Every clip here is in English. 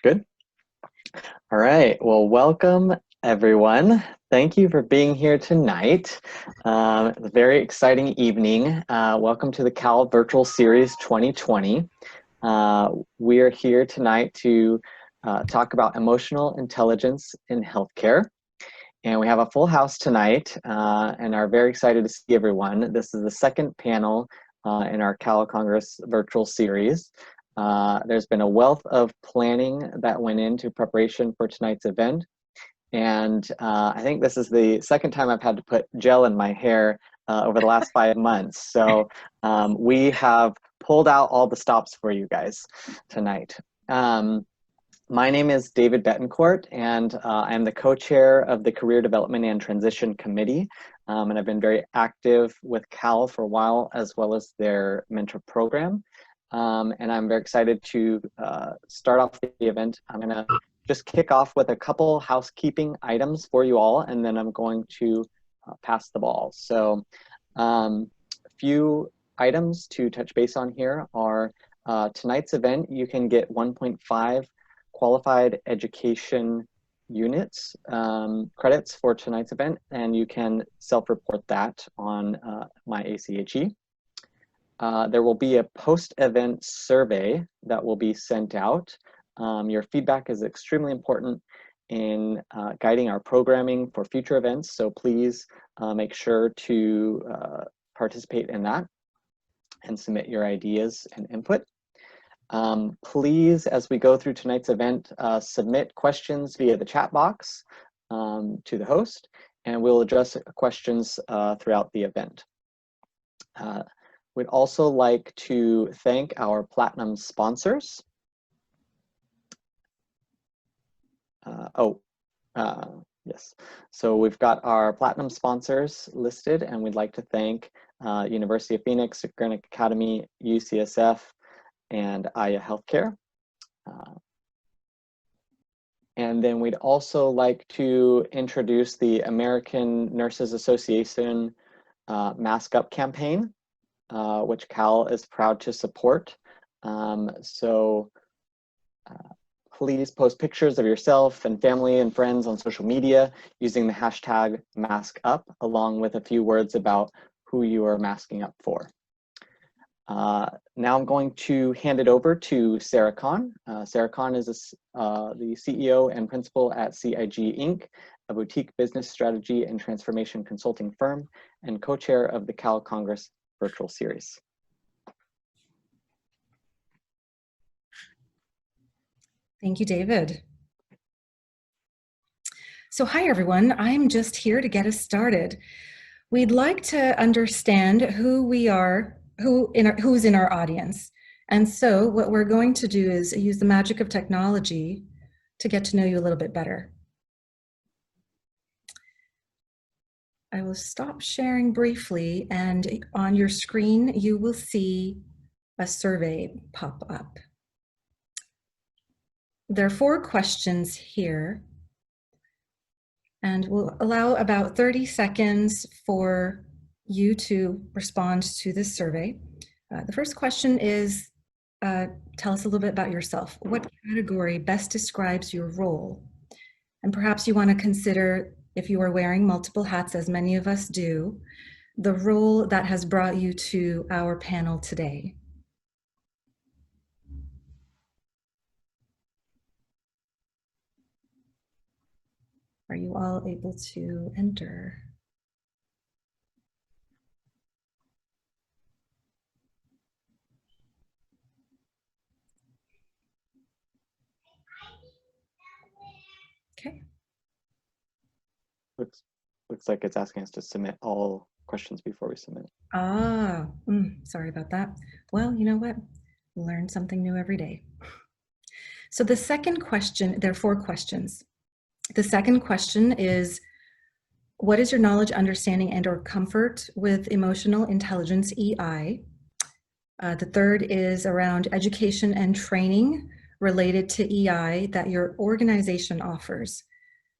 Good. All right. Well, welcome everyone. Thank you for being here tonight. It's a very exciting evening. Welcome to the CAHL Virtual Series 2020. We are here tonight to talk about emotional intelligence in healthcare. And we have a full house tonight and are very excited to see everyone. This is the second panel in our CAHL Congress Virtual Series. There's been a wealth of planning that went into preparation for tonight's event. And I think this is the second time I've had to put gel in my hair over the last 5 months. So we have pulled out all the stops for you guys tonight. My name is David Betancourt, and I'm the co-chair of the Career Development and Transition Committee. And I've been very active with CAHL for a while, as well as their mentor program. And I'm very excited to start off the event. I'm going to just kick off with a couple housekeeping items for you all, and then I'm going to pass the ball. So a few items to touch base on here are tonight's event, you can get 1.5 qualified education units credits for tonight's event, and you can self-report that on my ACHE. There will be a post-event survey that will be sent out. Your feedback is extremely important in guiding our programming for future events, so please make sure to participate in that and submit your ideas and input. Please, as we go through tonight's event, submit questions via the chat box to the host, and we'll address questions throughout the event. We'd also like to thank our Platinum sponsors. Yes. So we've got our Platinum sponsors listed, and we'd like to thank University of Phoenix, Greenwich Academy, UCSF, and Aya Healthcare. And then we'd also like to introduce the American Nurses Association Mask Up campaign, which CAHL is proud to support. Please post pictures of yourself and family and friends on social media using the hashtag #MaskUp, along with a few words about who you are masking up for. Now I'm going to hand it over to Sarah Kahn. Sarah Kahn is the CEO and principal at CIG Inc., a boutique business strategy and transformation consulting firm, and co-chair of the CAHL Congress Virtual Series. Thank you, David. So hi, everyone. I'm just here to get us started. We'd like to understand who we are, who's in our audience. And so what we're going to do is use the magic of technology to get to know you a little bit better. I will stop sharing briefly, and on your screen, you will see a survey pop up. There are 4 questions here, and we'll allow about 30 seconds for you to respond to this survey. The first question is, tell us a little bit about yourself. What category best describes your role? And perhaps you want to consider, if you are wearing multiple hats, as many of us do, the role that has brought you to our panel today. Are you all able to enter? Okay. Looks like it's asking us to submit all questions before we submit. Sorry about that. Well, you know what? Learn something new every day. So the second question, there are 4 questions. The second question is, what is your knowledge, understanding, and or comfort with emotional intelligence, EI? The third is around education and training related to EI that your organization offers,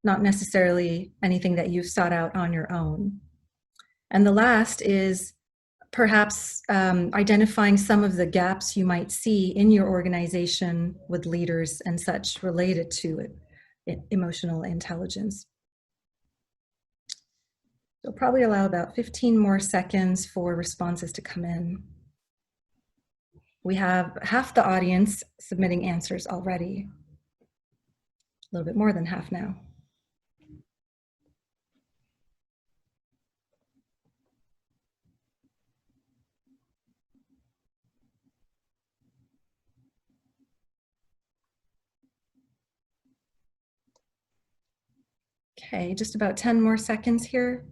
not necessarily anything that you've sought out on your own. And the last is perhaps identifying some of the gaps you might see in your organization with leaders and such related to emotional intelligence. So probably allow about 15 more seconds for responses to come in. We have half the audience submitting answers already. A little bit more than half now. Okay, just about 10 more seconds here.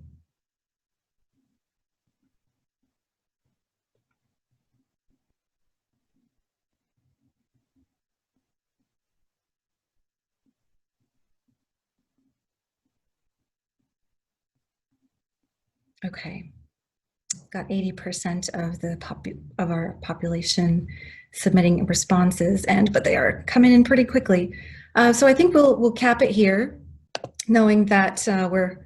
Okay, got 80% of our population submitting responses, but they are coming in pretty quickly. So I think we'll cap it here, knowing that we're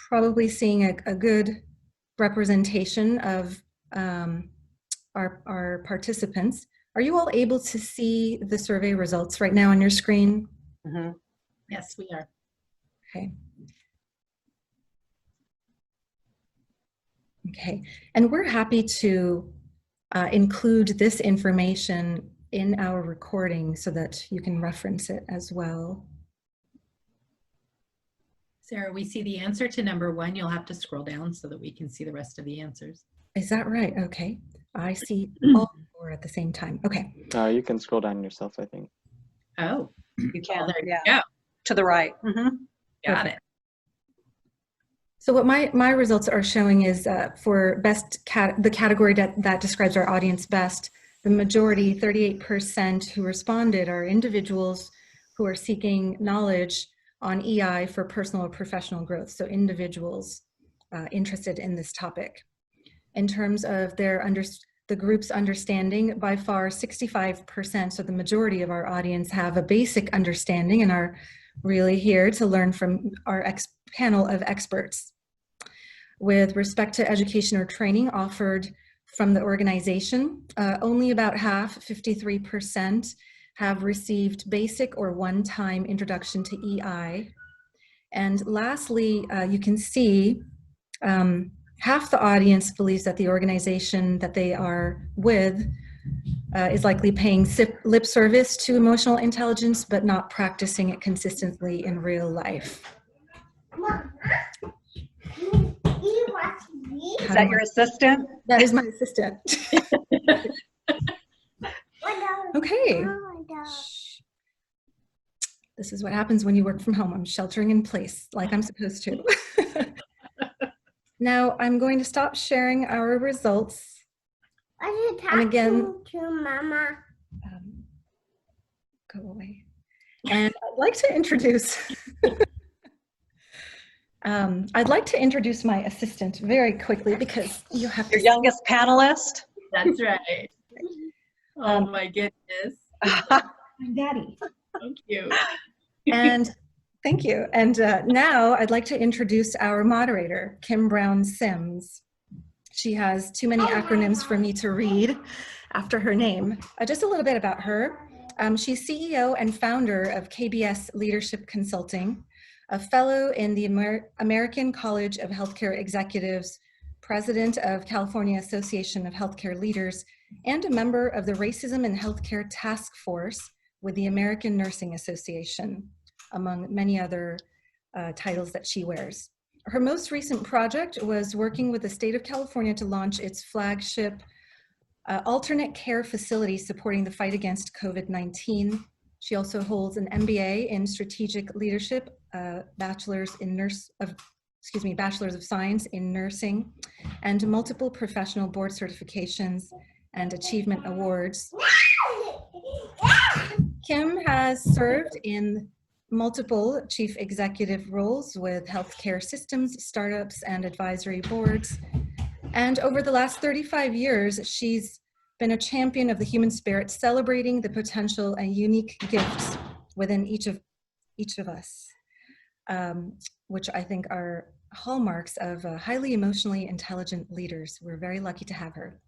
probably seeing a good representation of our participants. Are you all able to see the survey results right now on your screen? Mm-hmm. Yes, we are. Okay. Okay, and we're happy to include this information in our recording so that you can reference it as well. Sarah, we see the answer to number 1. You'll have to scroll down so that we can see the rest of the answers. Is that right? Okay. I see all 4 at the same time. Okay. You can scroll down yourself, I think. Oh, you can. there you Yeah. go. To the right. Got Perfect. it. So what my results are showing is for the category that describes our audience best, the majority, 38% who responded, are individuals who are seeking knowledge on EI for personal or professional growth. So individuals interested in this topic. In terms of the group's understanding, by far 65%, so the majority of our audience, have a basic understanding and are really here to learn from our panel of experts. With respect to education or training offered from the organization, only about half, 53%, have received basic or one-time introduction to EI. And lastly, you can see half the audience believes that the organization that they are with is likely paying lip service to emotional intelligence, but not practicing it consistently in real life. Is that your assistant? That is my assistant. Okay. This is what happens when you work from home. I'm sheltering in place like I'm supposed to. Now I'm going to stop sharing our results. And again, to Mama. Go away. And I'd like to introduce my assistant very quickly because you have Your youngest panelist? That's right. Oh my goodness. my daddy. Thank you. And thank you. And now I'd like to introduce our moderator, Kim Brown Sims. She has too many acronyms for me to read after her name. Just a little bit about her. She's CEO and founder of KBS Leadership Consulting, a fellow in the American College of Healthcare Executives, president of California Association of Healthcare Leaders, and a member of the Racism in Healthcare Task Force with the American Nursing Association, among many other titles that she wears. Her most recent project was working with the state of California to launch its flagship alternate care facility supporting the fight against COVID-19. She also holds an MBA in strategic leadership, bachelor's of science in nursing, and multiple professional board certifications and achievement awards. Kim has served in multiple chief executive roles with healthcare systems, startups, and advisory boards. And over the last 35 years, she's been a champion of the human spirit, celebrating the potential and unique gifts within each of us, which I think are hallmarks of highly emotionally intelligent leaders. We're very lucky to have her.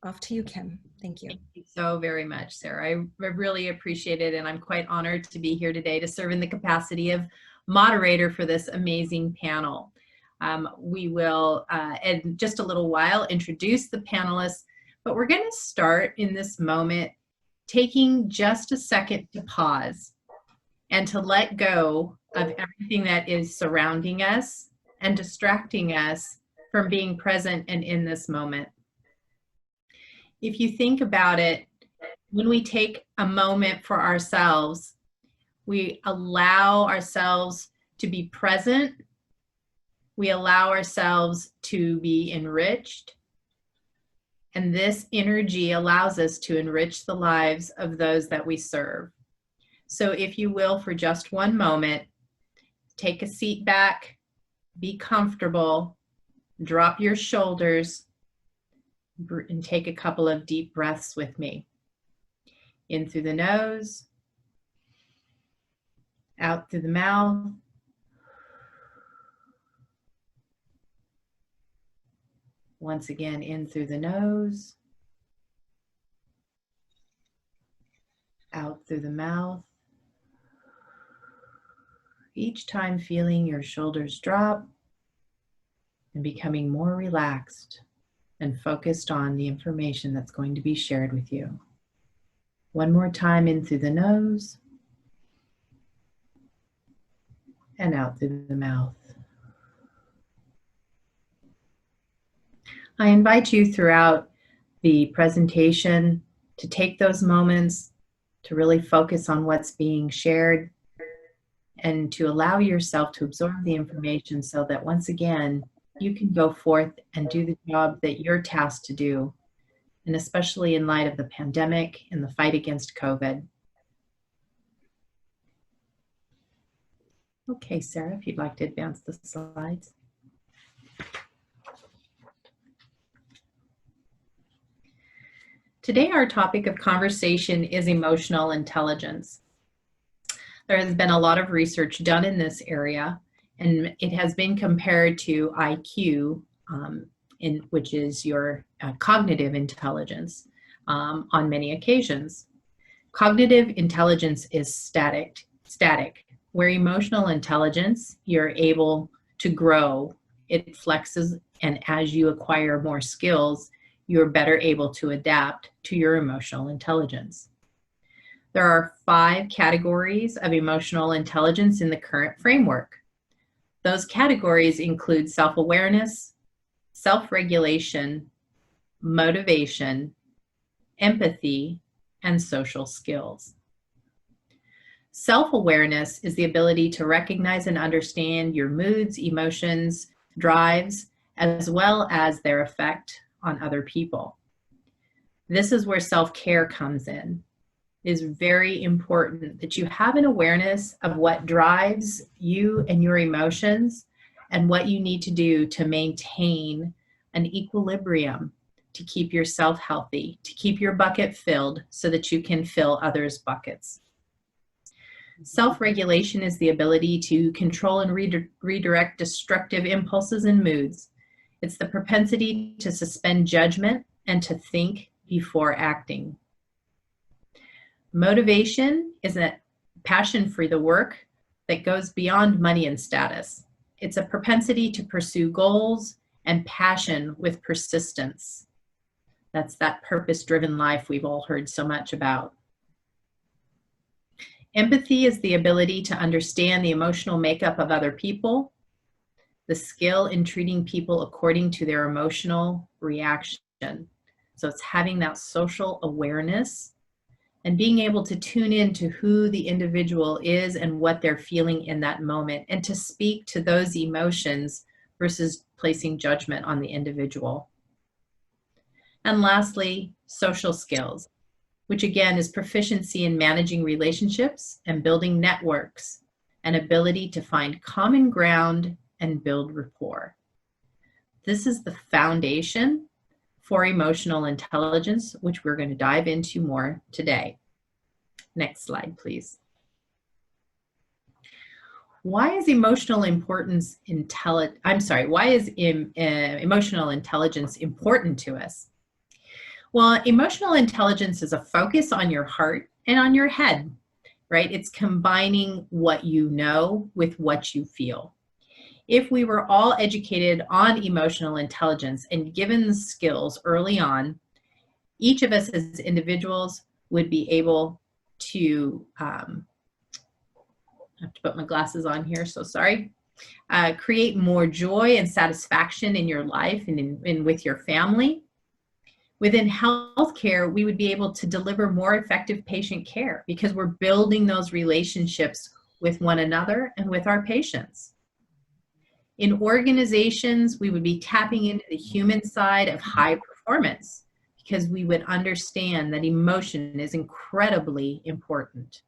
Off to you, Kim. Thank you. Thank you so very much, Sarah. I really appreciate it, and I'm quite honored to be here today to serve in the capacity of moderator for this amazing panel. We will, in just a little while, introduce the panelists, but we're going to start in this moment taking just a second to pause and to let go of everything that is surrounding us and distracting us from being present and in this moment. If you think about it, when we take a moment for ourselves, we allow ourselves to be present, we allow ourselves to be enriched, and this energy allows us to enrich the lives of those that we serve. So if you will, for just one moment, take a seat back, be comfortable, drop your shoulders, and take a couple of deep breaths with me. In through the nose, out through the mouth. Once again, in through the nose, out through the mouth. Each time feeling your shoulders drop and becoming more relaxed and focused on the information that's going to be shared with you. One more time, in through the nose and out through the mouth. I invite you throughout the presentation to take those moments to really focus on what's being shared and to allow yourself to absorb the information so that once again, you can go forth and do the job that you're tasked to do, and especially in light of the pandemic and the fight against COVID. Okay, Sarah, if you'd like to advance the slides. Today, our topic of conversation is emotional intelligence. There has been a lot of research done in this area, and it has been compared to IQ, which is your cognitive intelligence, on many occasions. Cognitive intelligence is static, where emotional intelligence, you're able to grow, it flexes, and as you acquire more skills, you're better able to adapt to your emotional intelligence. There are 5 categories of emotional intelligence in the current framework. Those categories include self-awareness, self-regulation, motivation, empathy, and social skills. Self-awareness is the ability to recognize and understand your moods, emotions, drives, as well as their effect on other people. This is where self-care comes in. It is very important that you have an awareness of what drives you and your emotions and what you need to do to maintain an equilibrium, to keep yourself healthy, to keep your bucket filled so that you can fill others' buckets. Self-regulation is the ability to control and redirect destructive impulses and moods. It's the propensity to suspend judgment and to think before acting. Motivation is a passion for the work that goes beyond money and status. It's a propensity to pursue goals and passion with persistence. That's that purpose-driven life we've all heard so much about. Empathy is the ability to understand the emotional makeup of other people, the skill in treating people according to their emotional reaction. So it's having that social awareness and being able to tune in to who the individual is and what they're feeling in that moment, and to speak to those emotions versus placing judgment on the individual. And lastly, social skills, which again is proficiency in managing relationships and building networks, an ability to find common ground and build rapport. This is the foundation for emotional intelligence, which we're going to dive into more today. Next slide, please. Why is emotional importance why is emotional intelligence important to us? Well, emotional intelligence is a focus on your heart and on your head, right? It's combining what you know with what you feel. If we were all educated on emotional intelligence and given the skills early on, each of us as individuals would be able to, I have to put my glasses on here, so sorry, create more joy and satisfaction in your life and with your family. Within healthcare, we would be able to deliver more effective patient care because we're building those relationships with one another and with our patients. In organizations, we would be tapping into the human side of high performance because we would understand that emotion is incredibly important.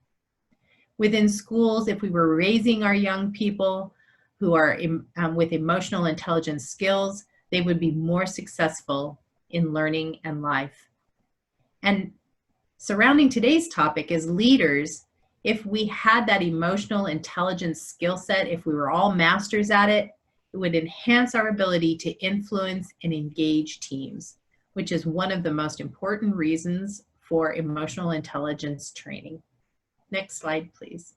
Within schools, if we were raising our young people who are with emotional intelligence skills, they would be more successful in learning and life. And surrounding today's topic as leaders, if we had that emotional intelligence skill set, if we were all masters at it, it would enhance our ability to influence and engage teams, which is one of the most important reasons for emotional intelligence training. Next slide, please.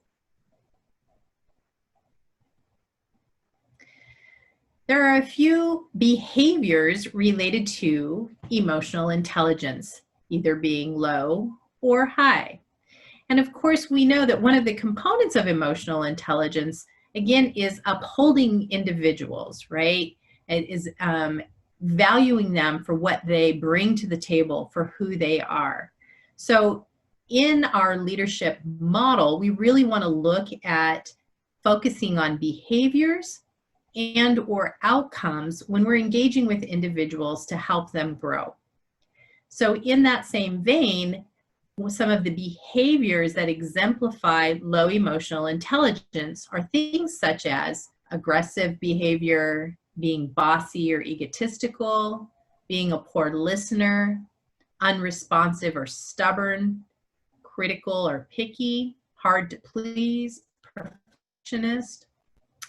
There are a few behaviors related to emotional intelligence, either being low or high. And of course, we know that one of the components of emotional intelligence, again, is upholding individuals, right? It is valuing them for what they bring to the table, for who they are. So in our leadership model, we really want to look at focusing on behaviors and or outcomes when we're engaging with individuals to help them grow. So in that same vein, some of the behaviors that exemplify low emotional intelligence are things such as aggressive behavior, being bossy or egotistical, being a poor listener, unresponsive or stubborn, critical or picky, hard to please, perfectionist.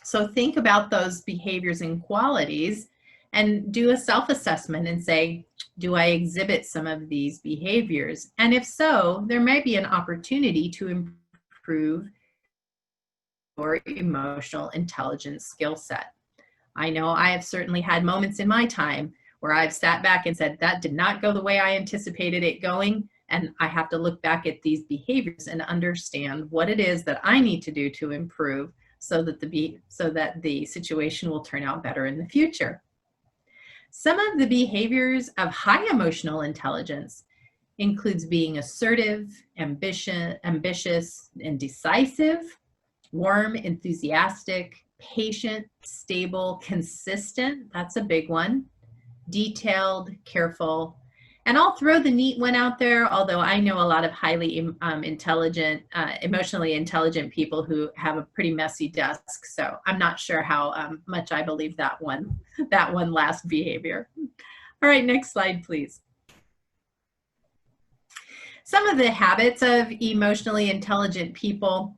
So think about those behaviors and qualities and do a self-assessment and say, do I exhibit some of these behaviors? And if so, there may be an opportunity to improve your emotional intelligence skill set. I know I have certainly had moments in my time where I've sat back and said, that did not go the way I anticipated it going. And I have to look back at these behaviors and understand what it is that I need to do to improve so that the situation will turn out better in the future. Some of the behaviors of high emotional intelligence includes being assertive, ambitious, and decisive, warm, enthusiastic, patient, stable, consistent, that's a big one, detailed, careful. And I'll throw the neat one out there, although I know a lot of highly intelligent, emotionally intelligent people who have a pretty messy desk. So I'm not sure how much I believe that one last behavior. All right, next slide, please. Some of the habits of emotionally intelligent people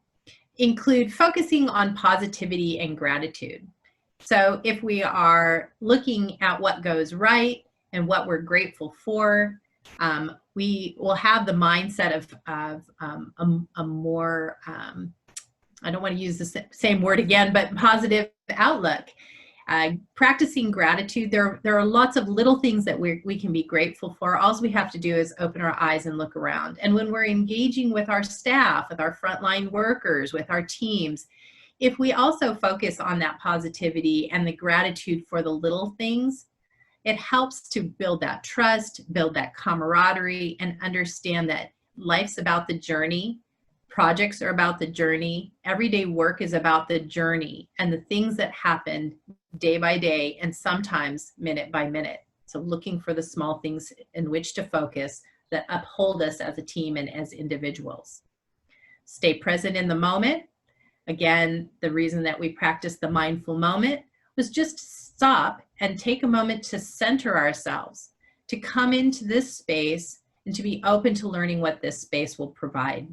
include focusing on positivity and gratitude. So if we are looking at what goes right and what we're grateful for, we will have the mindset of a more, I don't want to use the same word again, but positive outlook. Practicing gratitude, there are lots of little things that we can be grateful for. All we have to do is open our eyes and look around. And when we're engaging with our staff, with our frontline workers, with our teams, if we also focus on that positivity and the gratitude for the little things, it helps to build that trust, build that camaraderie, and understand that life's about the journey. Projects are about the journey. Everyday work is about the journey and the things that happen day by day and sometimes minute by minute. So looking for the small things in which to focus that uphold us as a team and as individuals. Stay present in the moment. Again, the reason that we practice the mindful moment was just stop and take a moment to center ourselves, to come into this space and to be open to learning what this space will provide.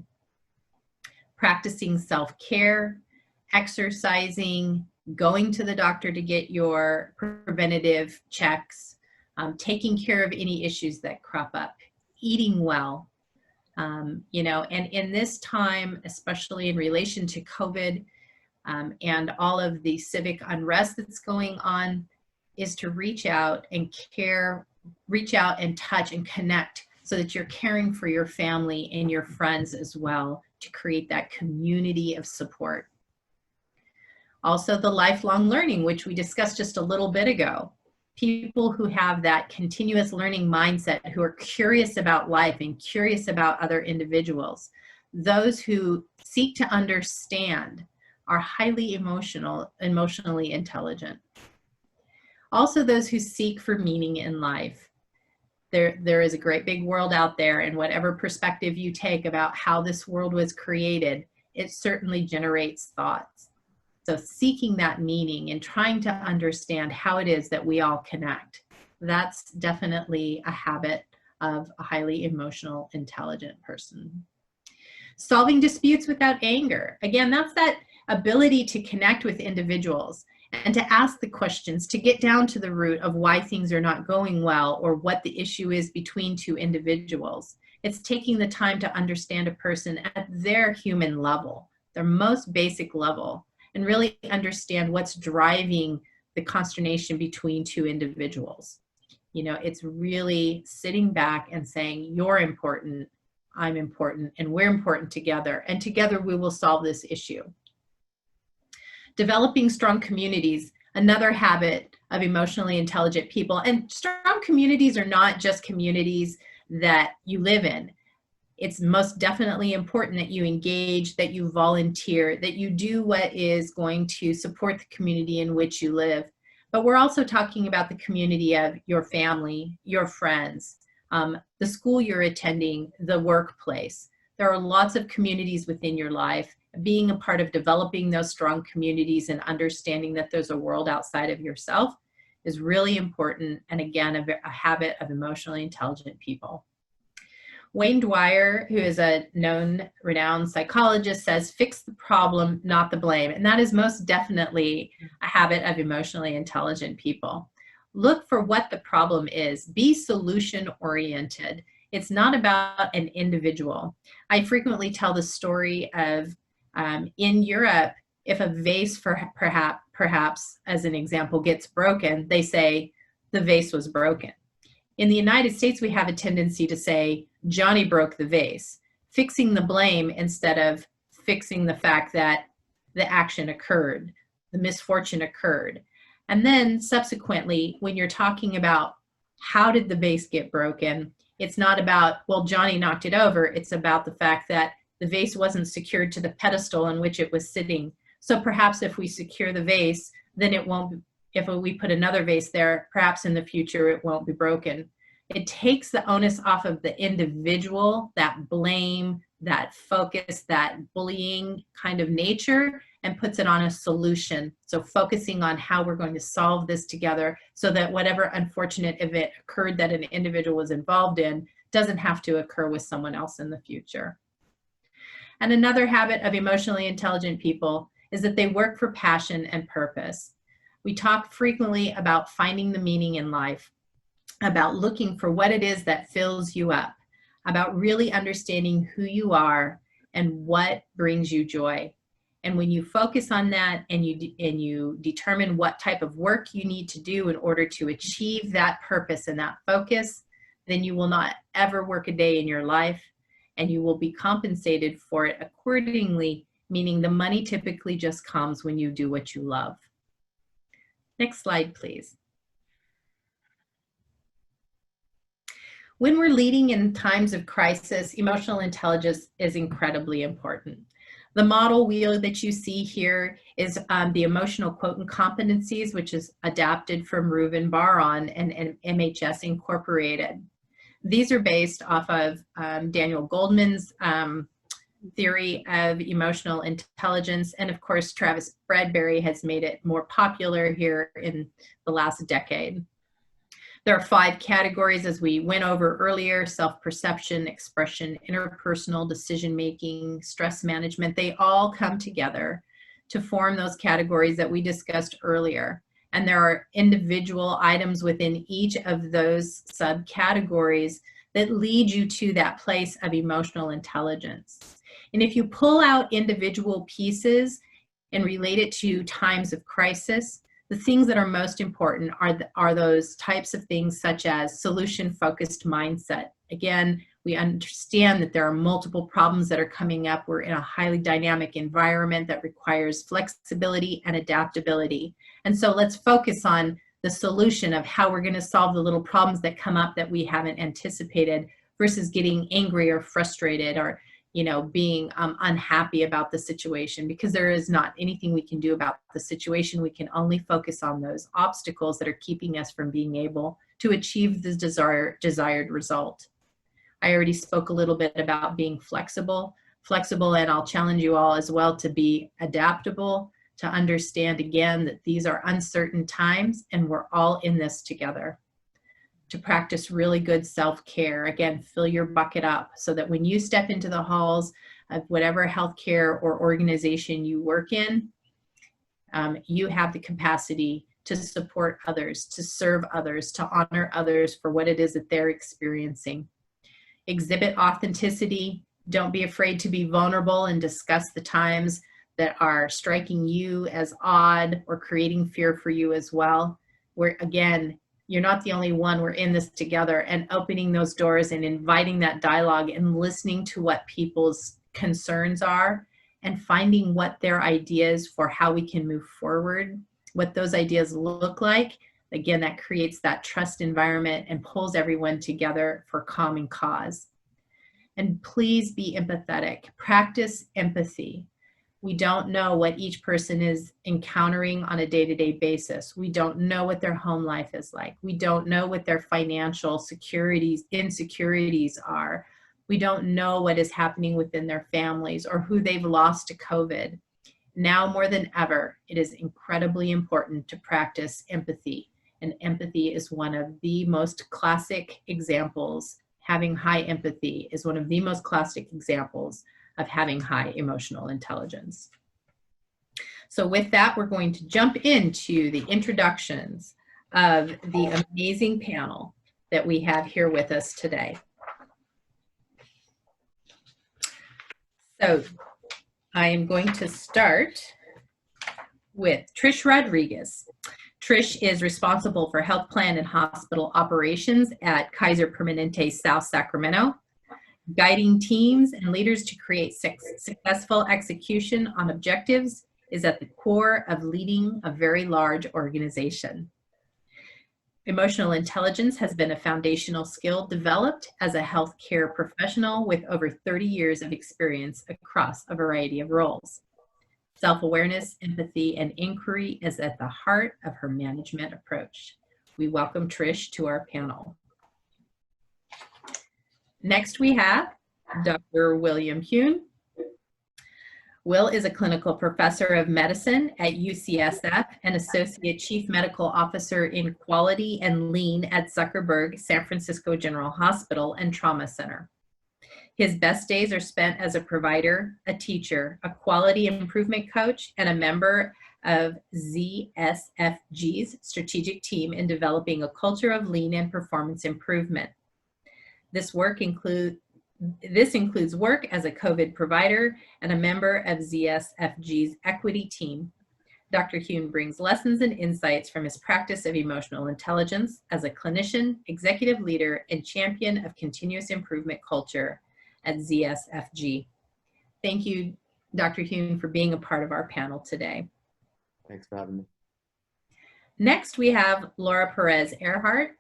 Practicing self-care exercising, going to the doctor to get your preventative checks, taking care of any issues that crop up, eating well. You know, and in this time, especially in relation to COVID and all of the civic unrest that's going on, is to reach out and care, reach out and touch and connect so that you're caring for your family and your friends as well, to create that community of support. Also, the lifelong learning, which we discussed just a little bit ago. People who have that continuous learning mindset, who are curious about life and curious about other individuals. Those who seek to understand are highly emotionally intelligent. Also, those who seek for meaning in life. There is a great big world out there, and whatever perspective you take about how this world was created, it certainly generates thoughts. So seeking that meaning and trying to understand how it is that we all connect, that's definitely a habit of a highly emotional, intelligent person. Solving disputes without anger. Again, that's that ability to connect with individuals and to ask the questions, to get down to the root of why things are not going well or what the issue is between two individuals. It's taking the time to understand a person at their human level, their most basic level, and really understand what's driving the consternation between two individuals. You know, it's really sitting back and saying, you're important, I'm important, and we're important together, and together we will solve this issue. Developing strong communities, another habit of emotionally intelligent people. And strong communities are not just communities that you live in. It's most definitely important that you engage, that you volunteer, that you do what is going to support the community in which you live. But we're also talking about the community of your family, your friends, the school you're attending, the workplace. There are lots of communities within your life. Being a part of developing those strong communities and understanding that there's a world outside of yourself is really important. And again, a habit of emotionally intelligent people. Wayne Dwyer, who is a known, renowned psychologist, says, fix the problem, not the blame. And that is most definitely a habit of emotionally intelligent people. Look for what the problem is. Be solution-oriented. It's not about an individual. I frequently tell the story of in Europe, if a vase perhaps, as an example, gets broken, they say the vase was broken. In the United States, we have a tendency to say, Johnny broke the vase, fixing the blame instead of fixing the fact that the action occurred, the misfortune occurred. And then subsequently, when you're talking about how did the vase get broken, it's not about, well, Johnny knocked it over. It's about the fact that the vase wasn't secured to the pedestal on which it was sitting. So perhaps if we secure the vase, then it won't, if we put another vase there, perhaps in the future it won't be broken. It takes the onus off of the individual, that blame, that focus, that bullying kind of nature, and puts it on a solution. So focusing on how we're going to solve this together so that whatever unfortunate event occurred that an individual was involved in doesn't have to occur with someone else in the future. And another habit of emotionally intelligent people is that they work for passion and purpose. We talk frequently about finding the meaning in life, about looking for what it is that fills you up, about really understanding who you are and what brings you joy. And when you focus on that and you determine what type of work you need to do in order to achieve that purpose and that focus, then you will not ever work a day in your life, and you will be compensated for it accordingly, meaning the money typically just comes when you do what you love. Next slide, please. When we're leading in times of crisis, emotional intelligence is incredibly important. The model wheel that you see here is the emotional quotient competencies, which is adapted from Reuven Bar-On and MHS Incorporated. These are based off of Daniel Goldman's theory of emotional intelligence. And of course, Travis Bradberry has made it more popular here in the last decade. There are 5 categories, as we went over earlier: self-perception, expression, interpersonal, decision-making, stress management. They all come together to form those categories that we discussed earlier. And there are individual items within each of those subcategories that lead you to that place of emotional intelligence. And if you pull out individual pieces and relate it to times of crisis, the things that are most important are those types of things such as solution-focused mindset. Again, we understand that there are multiple problems that are coming up. We're in a highly dynamic environment that requires flexibility and adaptability. And so let's focus on the solution of how we're going to solve the little problems that come up that we haven't anticipated versus getting angry or frustrated or being unhappy about the situation, because there is not anything we can do about the situation. We can only focus on those obstacles that are keeping us from being able to achieve the desired result. I already spoke a little bit about being flexible, and I'll challenge you all as well to be adaptable, to understand again that these are uncertain times and we're all in this together. To practice really good self-care. Again, fill your bucket up so that when you step into the halls of whatever healthcare or organization you work in, you have the capacity to support others, to serve others, to honor others for what it is that they're experiencing. Exhibit authenticity. Don't be afraid to be vulnerable and discuss the times that are striking you as odd or creating fear for you as well. Where again, you're not the only one. We're in this together, and opening those doors and inviting that dialogue and listening to what people's concerns are and finding what their ideas for how we can move forward, what those ideas look like. Again, that creates that trust environment and pulls everyone together for common cause. And please be empathetic. Practice empathy. We don't know what each person is encountering on a day-to-day basis. We don't know what their home life is like. We don't know what their financial insecurities are. We don't know what is happening within their families or who they've lost to COVID. Now more than ever, it is incredibly important to practice empathy. And empathy is one of the most classic examples. Having high empathy is one of the most classic examples of having high emotional intelligence. So with that, we're going to jump into the introductions of the amazing panel that we have here with us today. So I am going to start with Trish Rodriguez. Trish is responsible for health plan and hospital operations at Kaiser Permanente South Sacramento. Guiding teams and leaders to create successful execution on objectives is at the core of leading a very large organization. Emotional intelligence has been a foundational skill developed as a healthcare professional with over 30 years of experience across a variety of roles. Self-awareness, empathy, and inquiry is at the heart of her management approach. We welcome Trish to our panel. Next, we have Dr. William Kuhn. Will is a clinical professor of medicine at UCSF and Associate Chief Medical Officer in Quality and Lean at Zuckerberg San Francisco General Hospital and Trauma Center. His best days are spent as a provider, a teacher, a quality improvement coach, and a member of ZSFG's strategic team in developing a culture of lean and performance improvement. This includes work as a COVID provider and a member of ZSFG's equity team. Dr. Kuhn brings lessons and insights from his practice of emotional intelligence as a clinician, executive leader, and champion of continuous improvement culture at ZSFG. Thank you, Dr. Kuhn, for being a part of our panel today. Thanks for having me. Next, we have Laura Perez Earhart.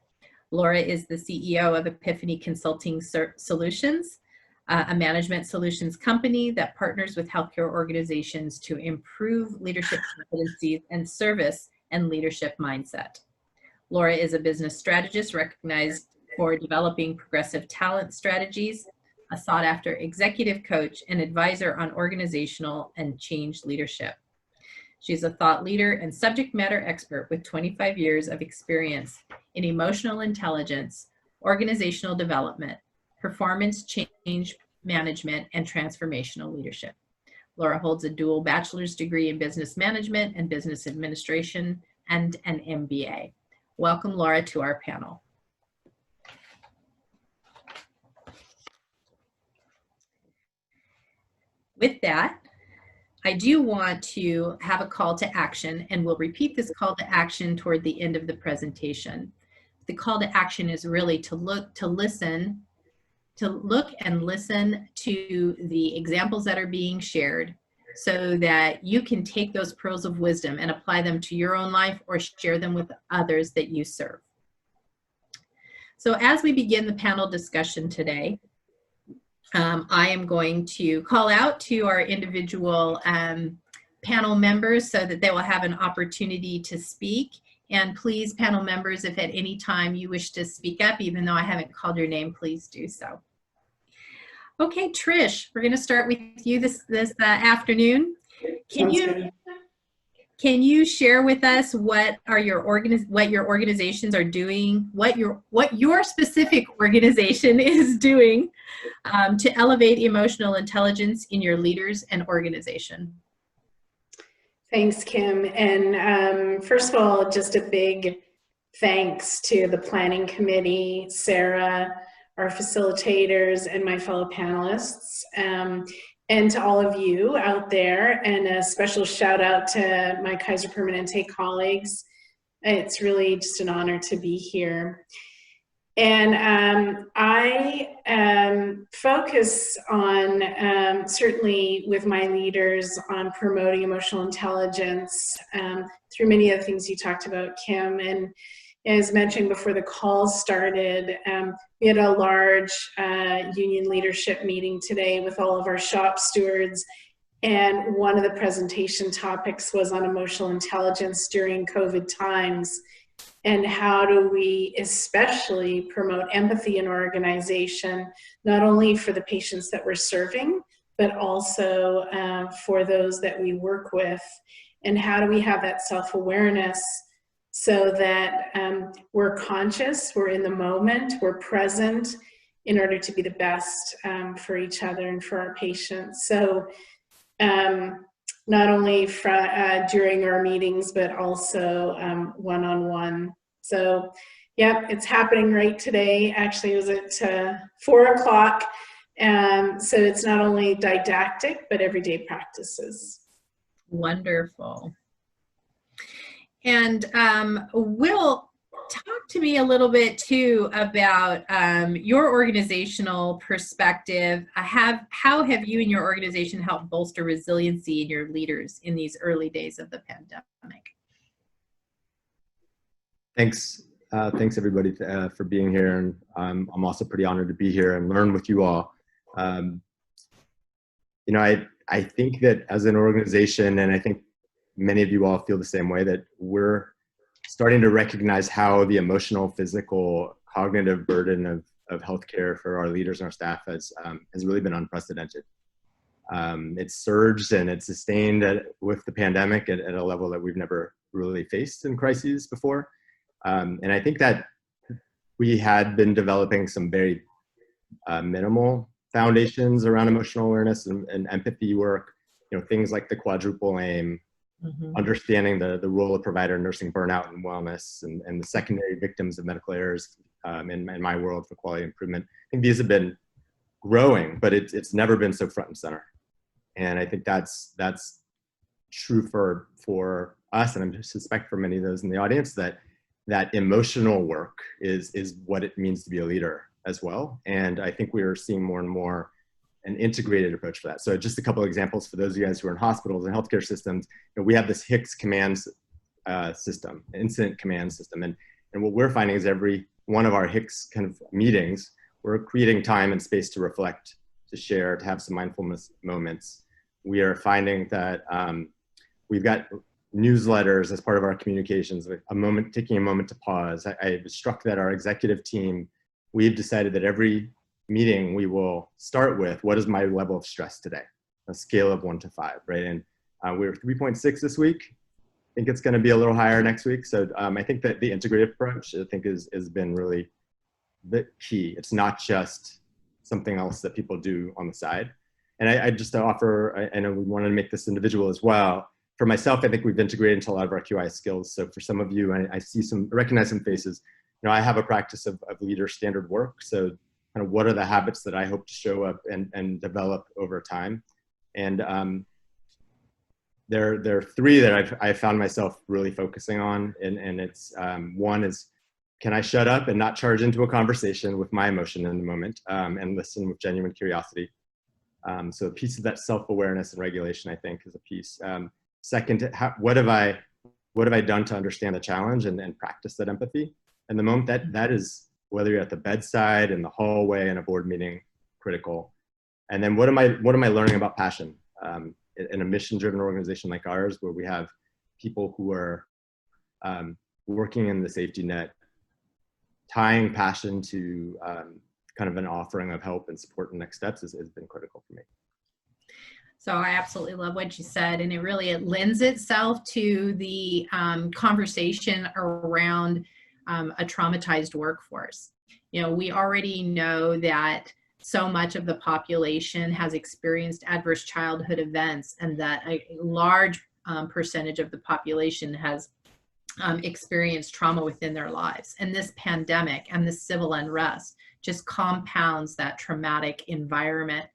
Laura is the CEO of Epiphany Consulting Solutions, a management solutions company that partners with healthcare organizations to improve leadership competencies and service and leadership mindset. Laura is a business strategist recognized for developing progressive talent strategies, a sought-after executive coach, and advisor on organizational and change leadership. She's a thought leader and subject matter expert with 25 years of experience in emotional intelligence, organizational development, performance change management, and transformational leadership. Laura holds a dual bachelor's degree in business management and business administration and an MBA. Welcome, Laura, to our panel. With that, I do want to have a call to action, and we'll repeat this call to action toward the end of the presentation. The call to action is really to look and listen to the examples that are being shared so that you can take those pearls of wisdom and apply them to your own life or share them with others that you serve. So as we begin the panel discussion today, I am going to call out to our individual panel members so that they will have an opportunity to speak. And please, panel members, if at any time you wish to speak up, even though I haven't called your name, please do so. Okay, Trish, we're going to start with you this afternoon. Can you share with us what your organizations are doing, what your specific organization is doing to elevate emotional intelligence in your leaders and organization? Thanks, Kim. And first of all, just a big thanks to the planning committee, Sarah, our facilitators, and my fellow panelists, and to all of you out there, and a special shout out to my Kaiser Permanente colleagues. It's really just an honor to be here. And I focus on, certainly with my leaders, on promoting emotional intelligence through many of the things you talked about, Kim. And as mentioned before the call started, we had a large union leadership meeting today with all of our shop stewards. And one of the presentation topics was on emotional intelligence during COVID times. And how do we especially promote empathy in our organization, not only for the patients that we're serving, but also for those that we work with? And how do we have that self-awareness so that we're conscious, we're in the moment, we're present in order to be the best for each other and for our patients? So not only during our meetings, but also one-on-one. So, yeah, it's happening right today. Actually, it was at 4 o'clock. So it's not only didactic, but everyday practices. Wonderful. And Will, talk to me a little bit too about your organizational perspective. How have you and your organization helped bolster resiliency in your leaders in these early days of the pandemic? Thanks. Thanks everybody for being here. And I'm also pretty honored to be here and learn with you all. You know, I think that as an organization, and I think many of you all feel the same way, that we're starting to recognize how the emotional, physical, cognitive burden of healthcare for our leaders and our staff has really been unprecedented. It's surged and it's sustained with the pandemic at a level that we've never really faced in crises before. And I think that we had been developing some very minimal foundations around emotional awareness and empathy work, you know, things like the quadruple aim, understanding the role of provider nursing burnout and wellness, and the secondary victims of medical errors in my world for quality improvement. I think these have been growing, but it's never been so front and center. And I think that's true for us, and I suspect for many of those in the audience, that emotional work is what it means to be a leader as well. And I think we are seeing more and more an integrated approach for that. So just a couple of examples for those of you guys who are in hospitals and healthcare systems. You know, we have this HICS command system, incident command system. And what we're finding is every one of our HICS kind of meetings, we're creating time and space to reflect, to share, to have some mindfulness moments. We are finding that we've got newsletters as part of our communications, like taking a moment to pause. I was struck that our executive team, we've decided that every meeting we will start with, what is my level of stress today? A scale of 1 to 5, right? And we were 3.6 this week. I think it's going to be a little higher next week. So I think that the integrative approach, I think, has been really the key. It's not just something else that people do on the side. And I just offer, I know we want to make this individual as well. For myself, I think we've integrated into a lot of our QI skills. So for some of you, I recognize some faces. I have a practice of leader standard work. So kind of what are the habits that I hope to show up and develop over time? And there are three that I've found myself really focusing on. And it's one is, can I shut up and not charge into a conversation with my emotion in the moment and listen with genuine curiosity? So a piece of that self-awareness and regulation, I think, is a piece. Second, what have I done to understand the challenge and practice that empathy? And the moment that is, whether you're at the bedside, in the hallway, in a board meeting, critical. And then what am I learning about passion? In a mission-driven organization like ours, where we have people who are working in the safety net, tying passion to kind of an offering of help and support and next steps has been critical for me. So I absolutely love what you said, and it lends itself to the conversation around a traumatized workforce. We already know that so much of the population has experienced adverse childhood events, and that a large percentage of the population has experienced trauma within their lives. And this pandemic and this civil unrest just compounds that traumatic environment.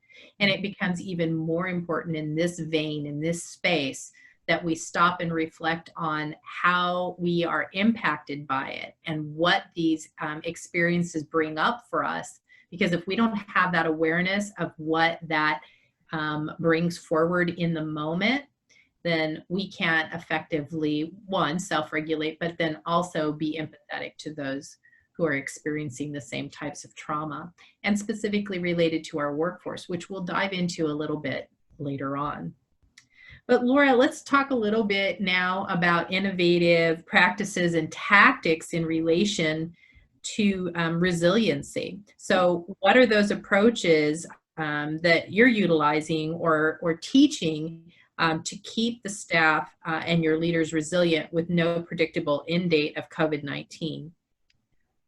And it becomes even more important in this vein, in this space, that we stop and reflect on how we are impacted by it and what these experiences bring up for us. Because if we don't have that awareness of what that brings forward in the moment, then we can't effectively, one, self-regulate, but then also be empathetic to those who are experiencing the same types of trauma, and specifically related to our workforce, which we'll dive into a little bit later on. But Laura, let's talk a little bit now about innovative practices and tactics in relation to resiliency. So what are those approaches that you're utilizing or teaching to keep the staff and your leaders resilient with no predictable end date of COVID-19?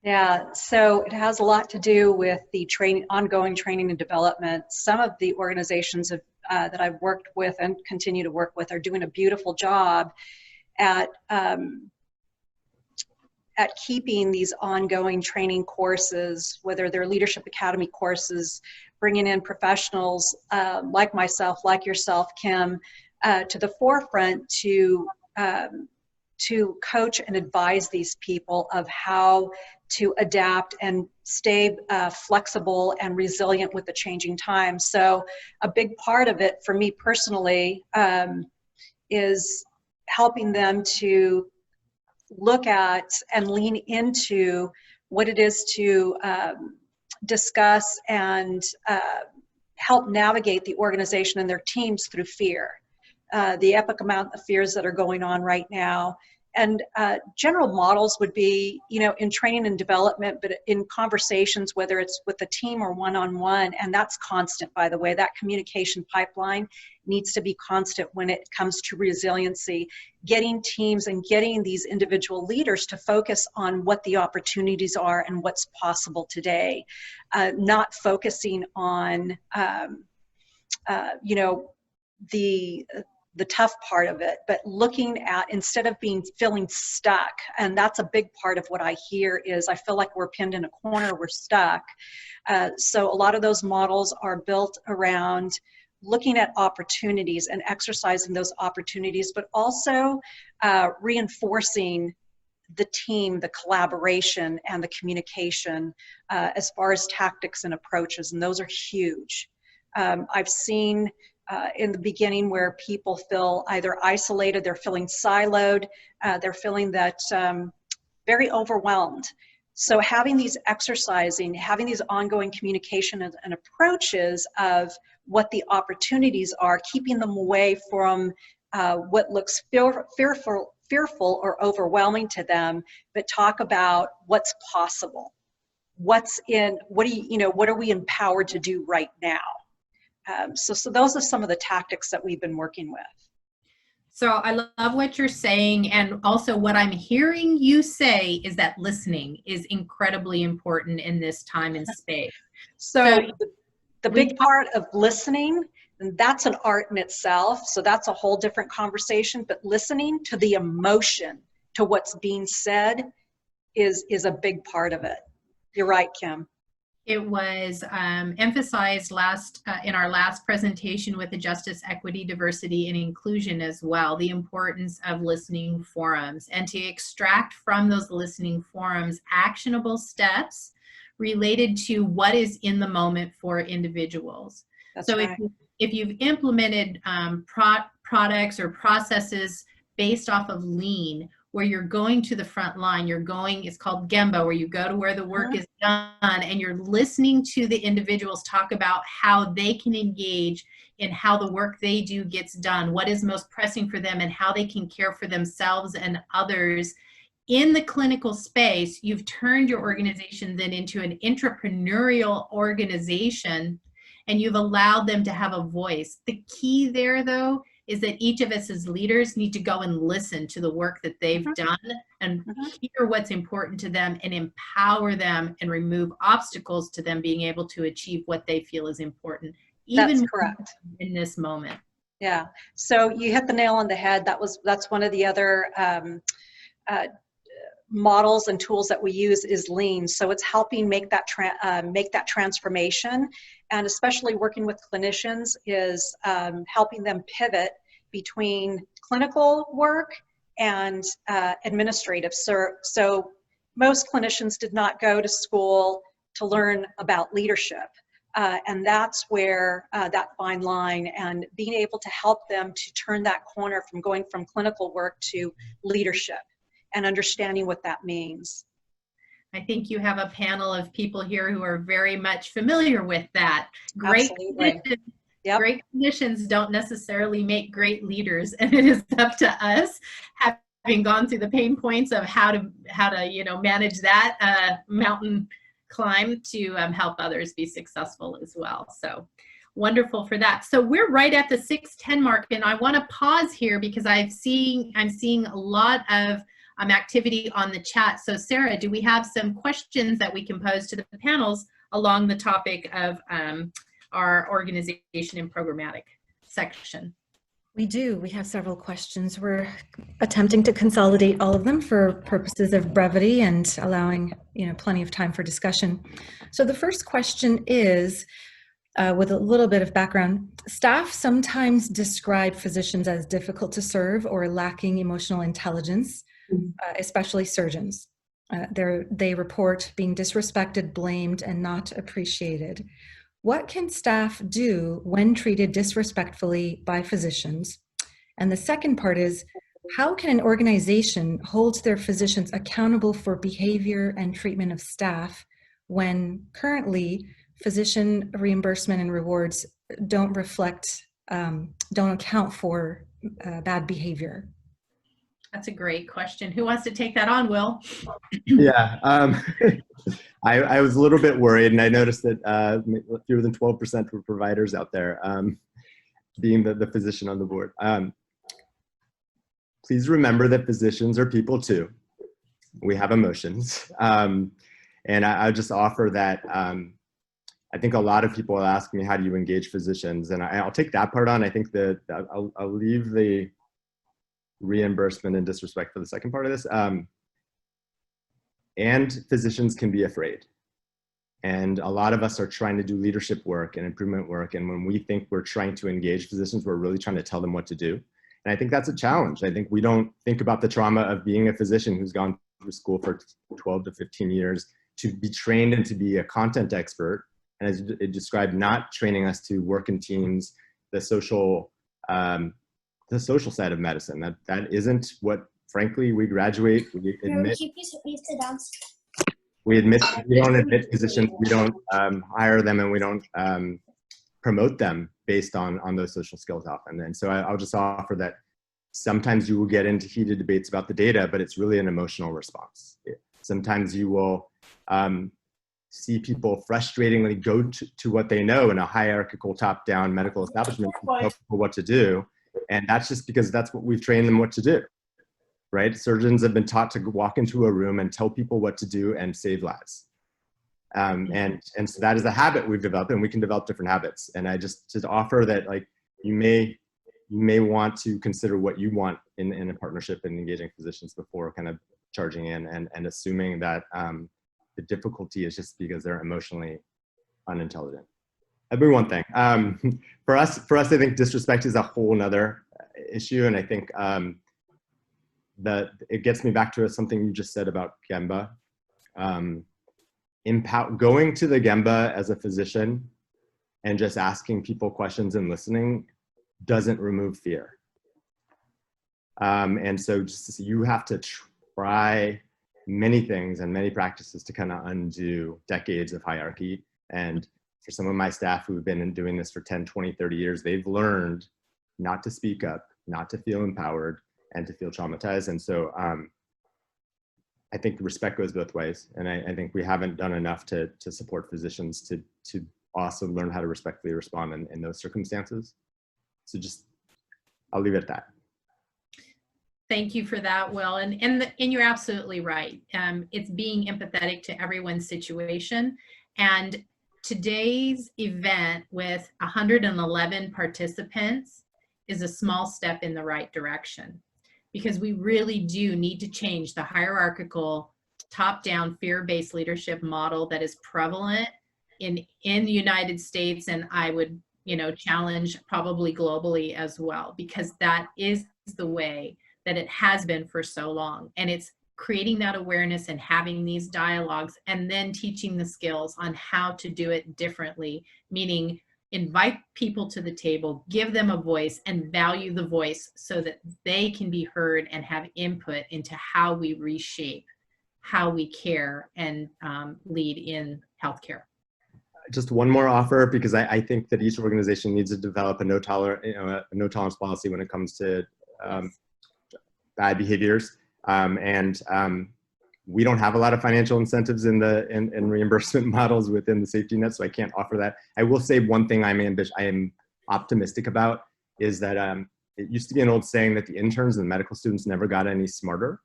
Yeah, so it has a lot to do with the ongoing training and development. Some of the organizations that I've worked with and continue to work with are doing a beautiful job at keeping these ongoing training courses, whether they're Leadership Academy courses, bringing in professionals like myself, like yourself, Kim, to the forefront to coach and advise these people of how to adapt and stay flexible and resilient with the changing times. So a big part of it for me personally is helping them to look at and lean into what it is to discuss and help navigate the organization and their teams through fear. The epic amount of fears that are going on right now. And general models would be, in training and development, but in conversations, whether it's with a team or one-on-one, and that's constant, by the way, that communication pipeline needs to be constant when it comes to resiliency, getting teams and getting these individual leaders to focus on what the opportunities are and what's possible today, not focusing on, the tough part of it, but looking at, instead of feeling stuck, and that's a big part of what I hear is I feel like we're pinned in a corner, we're stuck. So a lot of those models are built around looking at opportunities and exercising those opportunities, but also reinforcing the team, the collaboration, and the communication as far as tactics and approaches, and those are huge. I've seen in the beginning where people feel either isolated, they're feeling siloed, they're feeling that very overwhelmed. So having these having these ongoing communication and approaches of what the opportunities are, keeping them away from what looks fearful or overwhelming to them, but talk about what's possible. What are we empowered to do right now? So those are some of the tactics that we've been working with. So I love what you're saying. And also what I'm hearing you say is that listening is incredibly important in this time and space. So the big part of listening And that's an art in itself. So that's a whole different conversation. But listening to the emotion, to what's being said, is a big part of it. You're right, Kim. It was emphasized in our last presentation with the Justice, Equity, Diversity, and Inclusion as well, the importance of listening forums, and to extract from those listening forums actionable steps related to what is in the moment for individuals. That's so right. if you've implemented products or processes based off of lean, where you're going to the front line, it's called Gemba, where you go to where the work is done, and you're listening to the individuals talk about how they can engage in how the work they do gets done, what is most pressing for them, and how they can care for themselves and others. In the clinical space, you've turned your organization then into an entrepreneurial organization, and you've allowed them to have a voice. The key there, though, is that each of us as leaders need to go and listen to the work that they've done and hear what's important to them and empower them and remove obstacles to them being able to achieve what they feel is important, even That's correct. in this moment. Yeah. So you hit the nail on the head. That's one of the other models and tools that we use is lean. So it's helping make that transformation, and especially working with clinicians is helping them pivot between clinical work and administrative. So most clinicians did not go to school to learn about leadership. And that's where that fine line and being able to help them to turn that corner from going from clinical work to leadership and understanding what that means. I think you have a panel of people here who are very much familiar with that. Absolutely. Yep. Great clinicians don't necessarily make great leaders, and it is up to us, having gone through the pain points of how to manage that mountain climb, to help others be successful as well. So wonderful for that. So we're right at the 6:10 mark, and I want to pause here because I'm seeing a lot of activity on the chat. So Sarah, do we have some questions that we can pose to the panels along the topic of our organization and programmatic section? We do. We have several questions. We're attempting to consolidate all of them for purposes of brevity and allowing plenty of time for discussion. So the first question is, with a little bit of background, staff sometimes describe physicians as difficult to serve or lacking emotional intelligence, especially surgeons. They report being disrespected, blamed, and not appreciated. What can staff do when treated disrespectfully by physicians? And the second part is, how can an organization hold their physicians accountable for behavior and treatment of staff when currently physician reimbursement and rewards don't account for bad behavior? That's a great question. Who wants to take that on, Will? Yeah, I was a little bit worried, and I noticed that fewer than 12% were providers out there, being the physician on the board. Please remember that physicians are people too. We have emotions. And I just offer that I think a lot of people ask me, how do you engage physicians? And I'll take that part on. I think that I'll leave the reimbursement and disrespect for the second part of this. And physicians can be afraid. And a lot of us are trying to do leadership work and improvement work. And when we think we're trying to engage physicians, we're really trying to tell them what to do. And I think that's a challenge. I think we don't think about the trauma of being a physician who's gone through school for 12 to 15 years to be trained and to be a content expert. And as it described, not training us to work in teams, the social side of medicine. That isn't what, frankly, we graduate. We admit we don't admit physicians. We don't hire them, and we don't promote them based on those social skills often. And so I'll just offer that sometimes you will get into heated debates about the data, but it's really an emotional response. Sometimes you will see people frustratingly go to what they know in a hierarchical top-down medical establishment to tell people what to do. And that's just because that's what we've trained them what to do, right? Surgeons have been taught to walk into a room and tell people what to do and save lives. And so that is a habit we've developed, and we can develop different habits. And I just to offer that, like, you may want to consider what you want in a partnership and engaging physicians before kind of charging in and assuming that the difficulty is just because they're emotionally unintelligent. That'd be one thing. For us, I think disrespect is a whole nother issue. And I think that it gets me back to something you just said about Gemba. Going to the Gemba as a physician and just asking people questions and listening doesn't remove fear. And so just you have to try many things and many practices to kind of undo decades of hierarchy. And for some of my staff who've been doing this for 10, 20, 30 years, they've learned not to speak up, not to feel empowered, and to feel traumatized. And so I think respect goes both ways. And I think we haven't done enough to support physicians to also learn how to respectfully respond in those circumstances. So I'll leave it at that. Thank you for that, Will. And you're absolutely right. It's being empathetic to everyone's situation. And today's event with 111 participants is a small step in the right direction, because we really do need to change the hierarchical, top-down, fear-based leadership model that is prevalent in the United States, and I would, challenge probably globally as well, because that is the way that it has been for so long. And it's creating that awareness and having these dialogues, and then teaching the skills on how to do it differently, meaning invite people to the table, give them a voice, and value the voice so that they can be heard and have input into how we reshape how we care and lead in healthcare. Just one more offer, because I think that each organization needs to develop a no tolerance policy when it comes to bad behaviors. We don't have a lot of financial incentives in reimbursement models within the safety net, so I can't offer that. I will say one thing I am optimistic about is that it used to be an old saying that the interns and the medical students never got any smarter.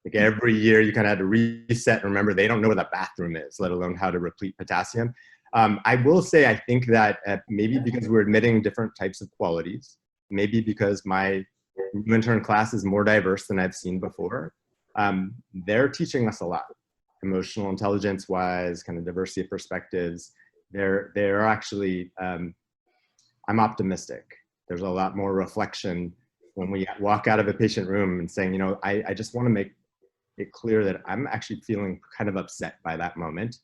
Like every year you kind of had to reset and remember they don't know where the bathroom is, let alone how to replete potassium. I will say I think that maybe because we're admitting different types of qualities, maybe because my new intern class is more diverse than I've seen before, they're teaching us a lot, emotional intelligence wise, kind of diversity of perspectives. They're actually, I'm optimistic. There's a lot more reflection when we walk out of a patient room and saying, I just want to make it clear that I'm actually feeling kind of upset by that moment.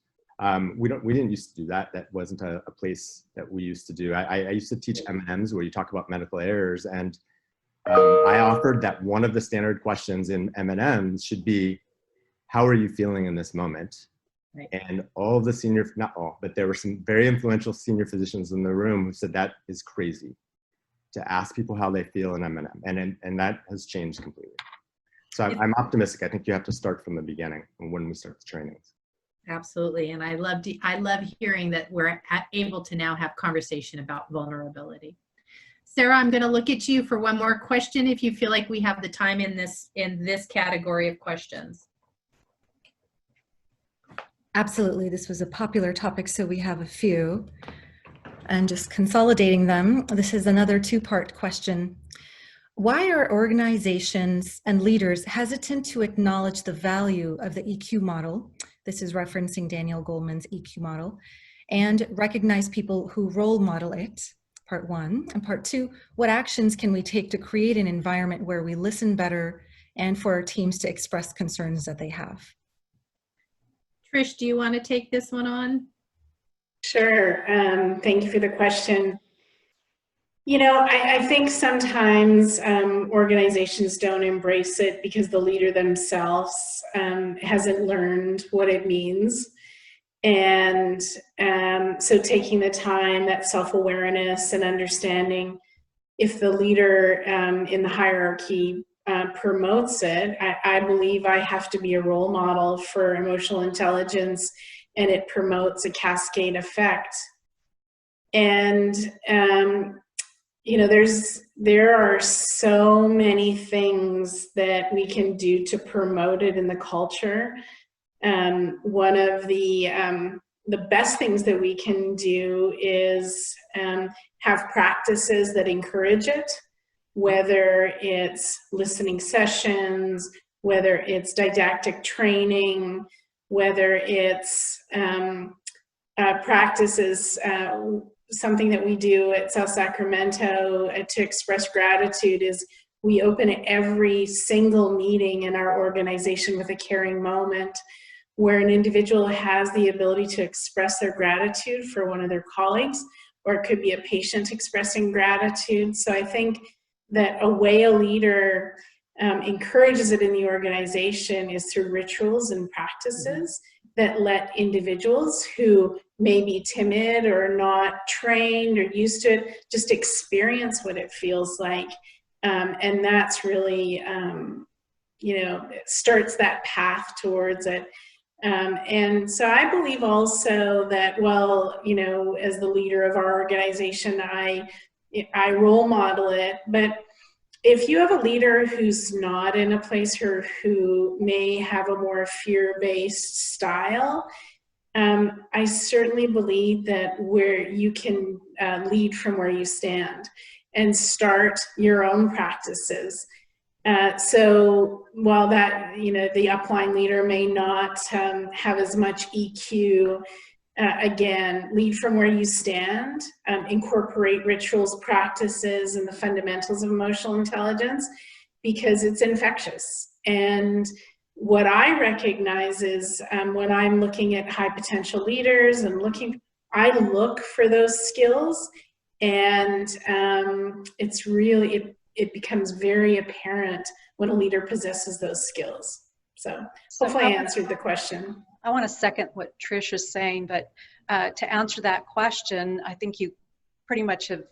We didn't used to do that. That wasn't a place that we used to do. I used to teach M&Ms where you talk about medical errors, and I offered that one of the standard questions in M&Ms should be, how are you feeling in this moment? Right. And all of the not all, but there were some very influential senior physicians in the room who said that is crazy to ask people how they feel in M&M. And that has changed completely. So I'm optimistic. I think you have to start from the beginning when we start the trainings. Absolutely. And I love hearing that we're able to now have conversation about vulnerability. Sarah, I'm going to look at you for one more question if you feel like we have the time in this category of questions. Absolutely. This was a popular topic, so we have a few. And just consolidating them, this is another two-part question. Why are organizations and leaders hesitant to acknowledge the value of the EQ model? This is referencing Daniel Goleman's EQ model, and recognize people who role model it, part one. And part two, what actions can we take to create an environment where we listen better and for our teams to express concerns that they have? Trish, do you want to take this one on? Sure. Thank you for the question. I think sometimes organizations don't embrace it because the leader themselves hasn't learned what it means. And so taking the time, that self-awareness and understanding, if the leader in the hierarchy promotes it, I believe I have to be a role model for emotional intelligence, and it promotes a cascade effect. And there are so many things that we can do to promote it in the culture. One of the best things that we can do is have practices that encourage it, whether it's listening sessions, whether it's didactic training, whether it's practices, something that we do at South Sacramento to express gratitude is we open every single meeting in our organization with a caring moment where an individual has the ability to express their gratitude for one of their colleagues, or it could be a patient expressing gratitude. So I think that a way a leader encourages it in the organization is through rituals and practices that let individuals who may be timid or not trained or used to it just experience what it feels like. And that's really, it starts that path towards it. And so I believe also that, well, as the leader of our organization, I role model it, but if you have a leader who's not in a place who may have a more fear-based style, I certainly believe that where you can lead from where you stand and start your own practices. So while that, the upline leader may not have as much EQ, again, lead from where you stand, incorporate rituals, practices, and the fundamentals of emotional intelligence, because it's infectious. And what I recognize is when I'm looking at high potential leaders and I look for those skills, and it's really, it becomes very apparent when a leader possesses those skills. So hopefully I answered the question. I want to second what Trish is saying, but to answer that question, I think you pretty much have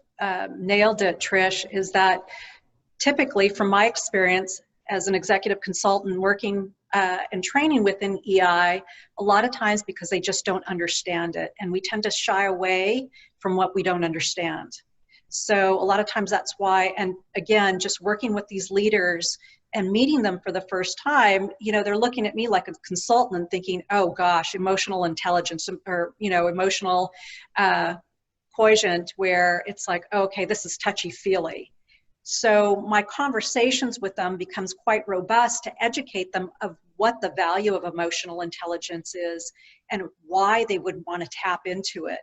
nailed it, Trish, is that typically from my experience as an executive consultant working and training within EI, a lot of times because they just don't understand it, and we tend to shy away from what we don't understand. So a lot of times that's why, and again, just working with these leaders and meeting them for the first time, they're looking at me like a consultant and thinking, oh gosh, emotional intelligence, or, emotional quotient, where it's like, okay, this is touchy-feely. So my conversations with them becomes quite robust to educate them of what the value of emotional intelligence is and why they would want to tap into it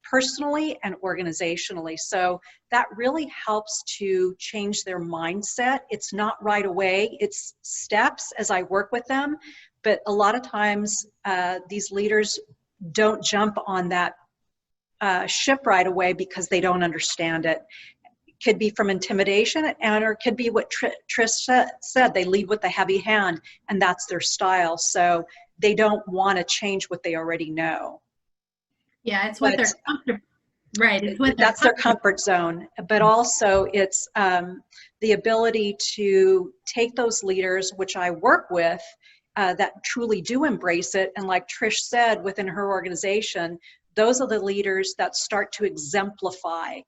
personally and organizationally. So that really helps to change their mindset. It's not right away, it's steps as I work with them, but a lot of times these leaders don't jump on that ship right away because they don't understand it. Could be from intimidation, or it could be what Trish said, they lead with the heavy hand, and that's their style. So they don't want to change what they already know. Yeah, it's what they're comfortable. Right, it's what that's their comfort zone. But also it's the ability to take those leaders, which I work with, that truly do embrace it. And like Trish said, within her organization, those are the leaders that start to exemplify.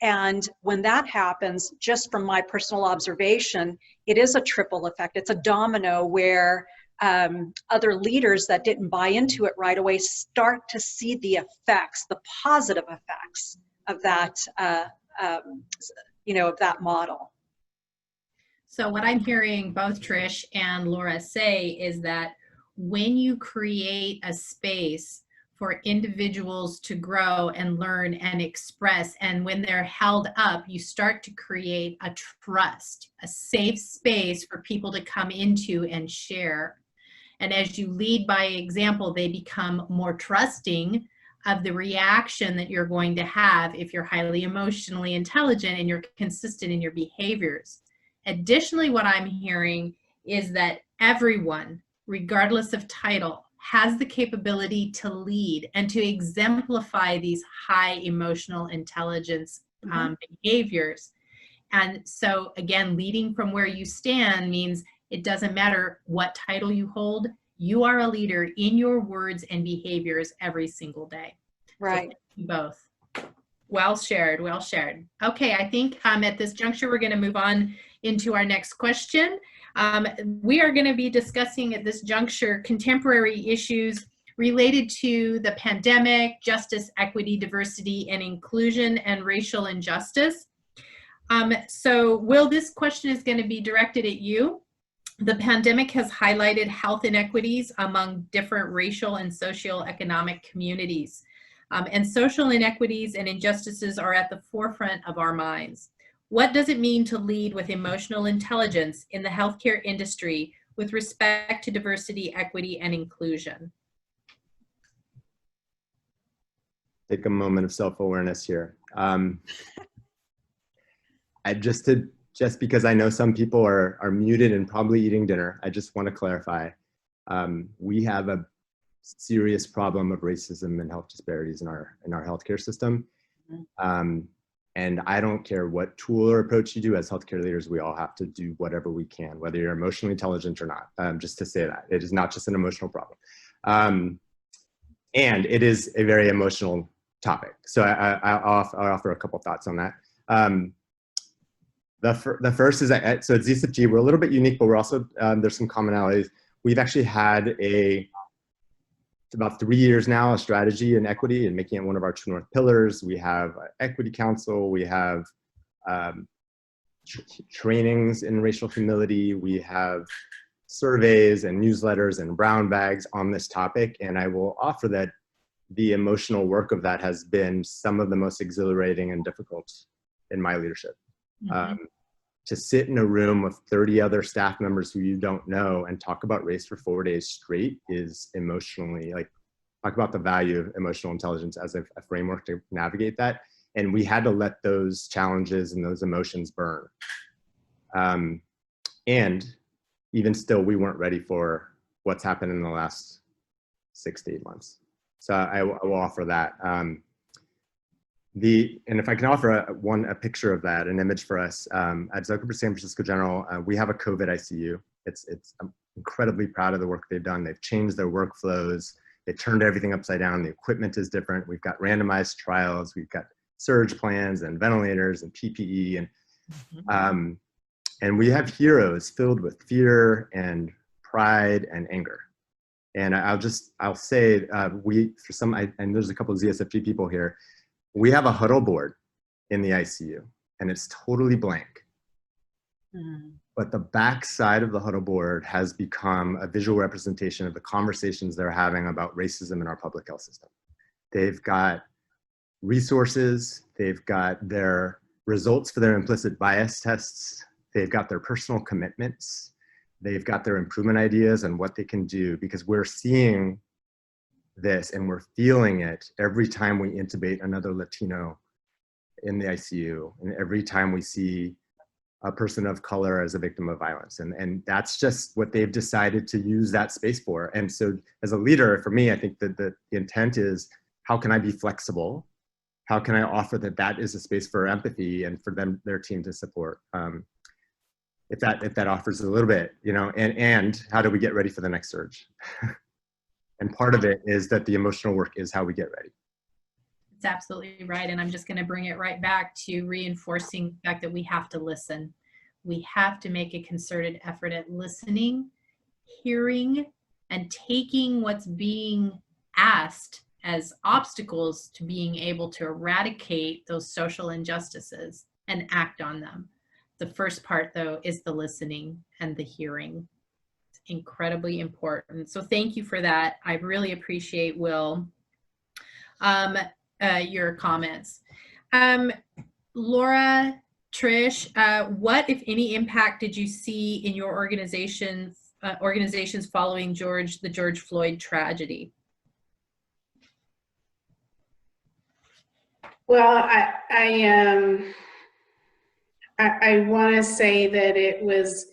And when that happens, just from my personal observation, it is a triple effect. It's a domino where other leaders that didn't buy into it right away start to see the effects, the positive effects of that, of that model. So what I'm hearing both Trish and Laura say is that when you create a space for individuals to grow and learn and express, and when they're held up, you start to create a trust, a safe space for people to come into and share. And as you lead by example, they become more trusting of the reaction that you're going to have if you're highly emotionally intelligent and you're consistent in your behaviors. Additionally, what I'm hearing is that everyone, regardless of title, has the capability to lead and to exemplify these high emotional intelligence behaviors. And so again, leading from where you stand means it doesn't matter what title you hold, you are a leader in your words and behaviors every single day. Right. So thank you both. Well shared, well shared. Okay, I think at this juncture, we're going to move on into our next question. We are going to be discussing at this juncture contemporary issues related to the pandemic, justice, equity, diversity, and inclusion, and racial injustice. So Will, this question is going to be directed at you. The pandemic has highlighted health inequities among different racial and socioeconomic communities. And social inequities and injustices are at the forefront of our minds. What does it mean to lead with emotional intelligence in the healthcare industry with respect to diversity, equity, and inclusion? Take a moment of self-awareness here. Just because I know some people are muted and probably eating dinner, I just want to clarify. We have a serious problem of racism and health disparities in our healthcare system. And I don't care what tool or approach you do as healthcare leaders, we all have to do whatever we can, whether you're emotionally intelligent or not, just to say that. It is not just an emotional problem. And it is a very emotional topic. So I'll offer a couple thoughts on that. The first is that, so at ZSFG, we're a little bit unique, but we're also, there's some commonalities. We've actually had it's about 3 years now, a strategy in equity and making it one of our True North pillars. We have Equity Council, we have trainings in racial humility, we have surveys and newsletters and brown bags on this topic. And I will offer that the emotional work of that has been some of the most exhilarating and difficult in my leadership. To sit in a room with 30 other staff members who you don't know and talk about race for 4 days straight is emotionally, like, talk about the value of emotional intelligence as a framework to navigate that. And we had to let those challenges and those emotions burn. And even still, we weren't ready for what's happened in the last 6 to 8 months. So I will offer that. And if I can offer a picture of that, an image for us, at Zuckerberg San Francisco General, we have a COVID ICU. I'm incredibly proud of the work they've done. They've changed their workflows. They turned everything upside down. The equipment is different. We've got randomized trials. We've got surge plans and ventilators and PPE. And we have heroes filled with fear and pride and anger. And I'll say, and there's a couple of ZSFG people here, we have a huddle board in the ICU and it's totally blank. But the back side of the huddle board has become a visual representation of the conversations they're having about racism in our public health system. They've got resources, they've got their results for their implicit bias tests, they've got their personal commitments, they've got their improvement ideas and what they can do, because we're seeing this and we're feeling it every time we intubate another Latino in the ICU and every time we see a person of color as a victim of violence. And that's just what they've decided to use that space for. And so as a leader, for me, I think that the intent is, how can I be flexible? How can I offer that is a space for empathy and for their team to support? If that offers a little bit, and how do we get ready for the next surge? And part of it is that the emotional work is how we get ready. It's absolutely right. And I'm just going to bring it right back to reinforcing the fact that we have to listen. We have to make a concerted effort at listening, hearing, and taking what's being asked as obstacles to being able to eradicate those social injustices and act on them. The first part, though, is the listening and the hearing. It's incredibly important. So thank you for that. I really appreciate, Will, your comments. Laura, Trish, what, if any, impact did you see in your organizations following the George Floyd tragedy? Well, I want to say that it was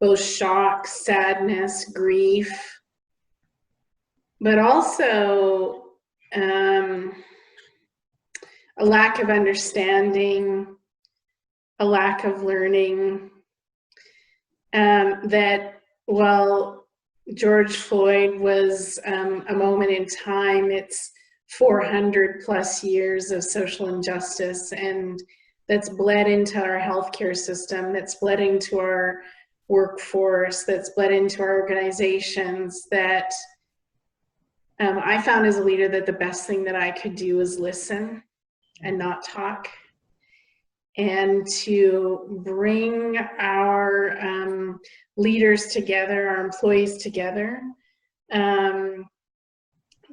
both shock, sadness, grief, but also a lack of understanding, a lack of learning, that while George Floyd was a moment in time, it's 400 plus years of social injustice, and that's bled into our healthcare system, that's bled into our workforce, that's bled into our organizations, that I found as a leader that the best thing that I could do was listen and not talk, and to bring our leaders together, our employees together,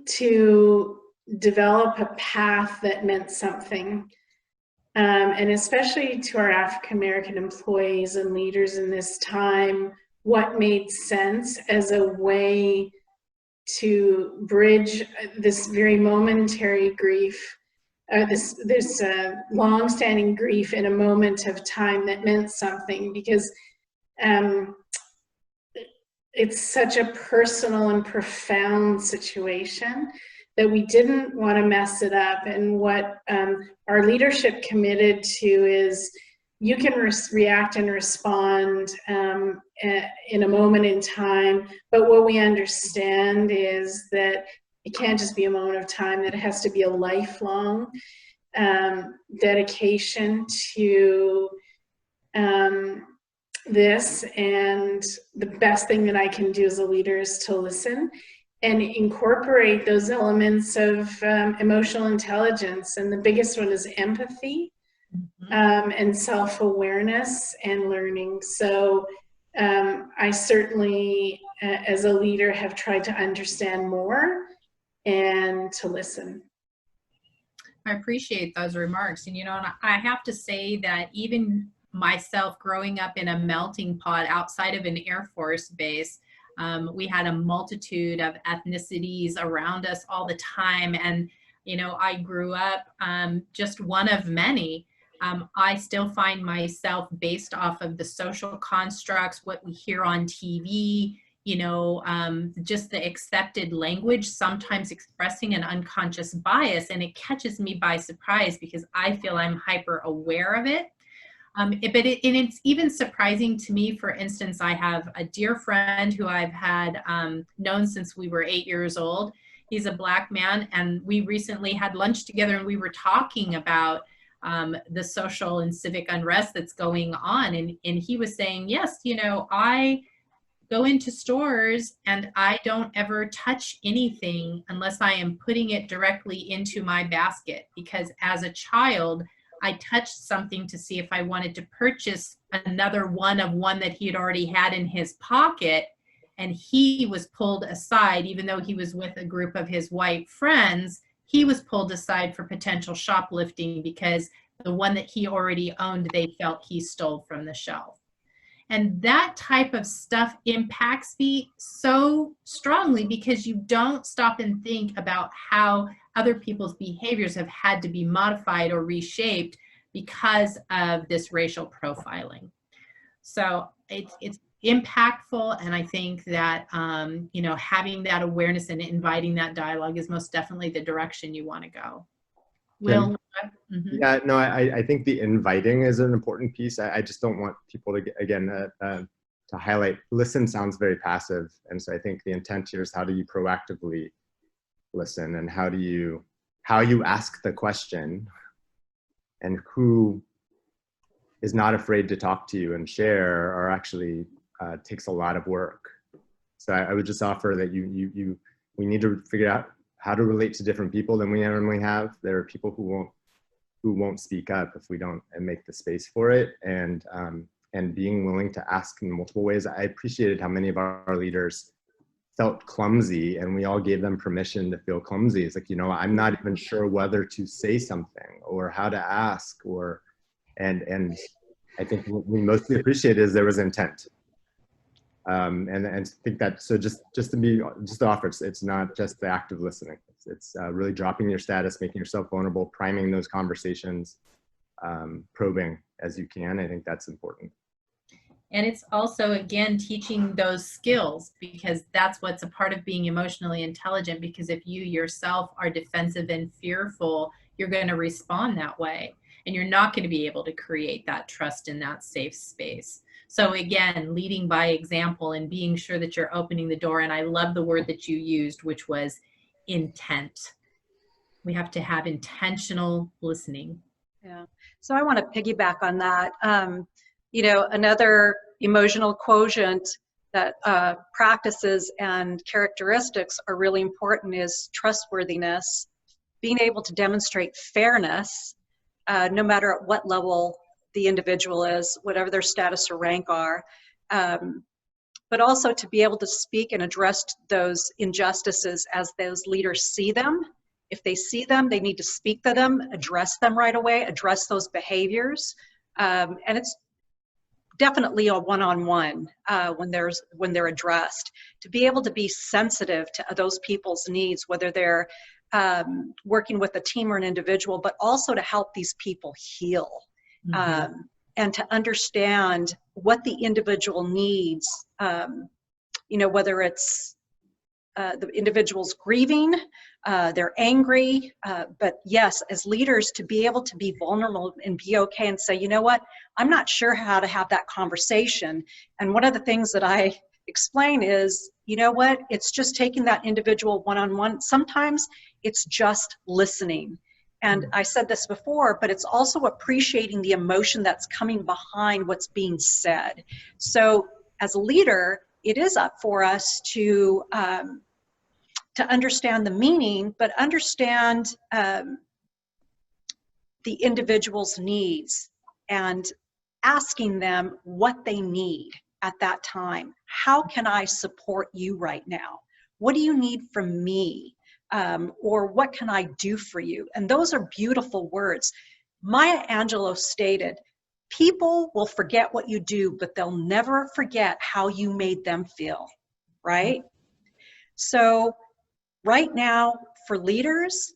to develop a path that meant something. And especially to our African American employees and leaders in this time, what made sense as a way to bridge this very momentary grief, this long-standing grief in a moment of time that meant something, because it's such a personal and profound situation that we didn't want to mess it up. And what our leadership committed to is, you can react and respond in a moment in time, but what we understand is that it can't just be a moment of time, that it has to be a lifelong dedication to this. And the best thing that I can do as a leader is to listen and incorporate those elements of emotional intelligence. And the biggest one is empathy, and self-awareness and learning. So I certainly, as a leader, have tried to understand more and to listen. I appreciate those remarks. And, you know, I have to say that even myself growing up in a melting pot outside of an Air Force base, we had a multitude of ethnicities around us all the time. And, you know, I grew up just one of many. I still find myself, based off of the social constructs, what we hear on TV, you know, just the accepted language, sometimes expressing an unconscious bias, and it catches me by surprise because I feel I'm hyper aware of it. And it's even surprising to me. For instance, I have a dear friend who I've had known since we were 8 years old. He's a Black man, and we recently had lunch together, and we were talking about the social and civic unrest that's going on. And he was saying, yes, you know, I go into stores and I don't ever touch anything unless I am putting it directly into my basket, because as a child, I touched something to see if I wanted to purchase another one of one that he had already had in his pocket. And he was pulled aside, even though he was with a group of his white friends, he was pulled aside for potential shoplifting because the one that he already owned, they felt he stole from the shelf. And that type of stuff impacts me so strongly because you don't stop and think about how other people's behaviors have had to be modified or reshaped because of this racial profiling. So it's impactful, and I think that you know, having that awareness and inviting that dialogue is most definitely the direction you want to go. Will? Yeah, no, I think the inviting is an important piece. I just don't want people to, again, to highlight, listen sounds very passive. And so I think the intent here is, how do you proactively listen, and how you ask the question, and who is not afraid to talk to you and share, or actually takes a lot of work. So I would just offer that we need to figure out how to relate to different people than we normally have. There are people who won't speak up if we don't make the space for it, and being willing to ask in multiple ways. I appreciated how many of our leaders felt clumsy, and we all gave them permission to feel clumsy. It's like, you know, I'm not even sure whether to say something or how to ask, and I think what we mostly appreciated is there was intent. And I think that, so just to offer, it's not just the act of listening. It's really dropping your status, making yourself vulnerable, priming those conversations, probing as you can. I think that's important. And it's also, again, teaching those skills, because that's what's a part of being emotionally intelligent. Because if you yourself are defensive and fearful, you're going to respond that way, and you're not going to be able to create that trust in that safe space. So again, leading by example and being sure that you're opening the door. And I love the word that you used, which was intent. We have to have intentional listening. Yeah. So I want to piggyback on that. You know, another emotional quotient that practices and characteristics are really important is trustworthiness, being able to demonstrate fairness, no matter at what level the individual is, whatever their status or rank are, but also to be able to speak and address those injustices as those leaders see them. If they see them, they need to speak to them, address them right away, address those behaviors. And it's definitely a one-on-one when they're addressed. To be able to be sensitive to those people's needs, whether they're working with a team or an individual, but also to help these people heal. Mm-hmm. And to understand what the individual needs, you know, whether it's the individual's grieving, they're angry, but yes, as leaders, to be able to be vulnerable and be okay and say, you know what, I'm not sure how to have that conversation. And one of the things that I explain is, you know what, it's just taking that individual one-on-one. Sometimes it's just listening. And I said this before, but it's also appreciating the emotion that's coming behind what's being said. So as a leader, it is up for us to understand the meaning, but understand the individual's needs and asking them what they need at that time. How can I support you right now? What do you need from me? Or what can I do for you? And those are beautiful words. Maya Angelou stated, people will forget what you do, but they'll never forget how you made them feel, right? So right now, for leaders,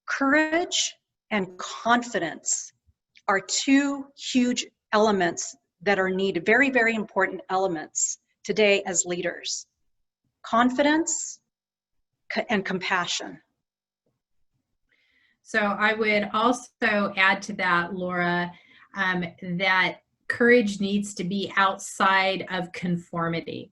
courage and confidence are two huge elements that are needed, very, very important elements today as leaders. Confidence and compassion. So I would also add to that, Laura, that courage needs to be outside of conformity,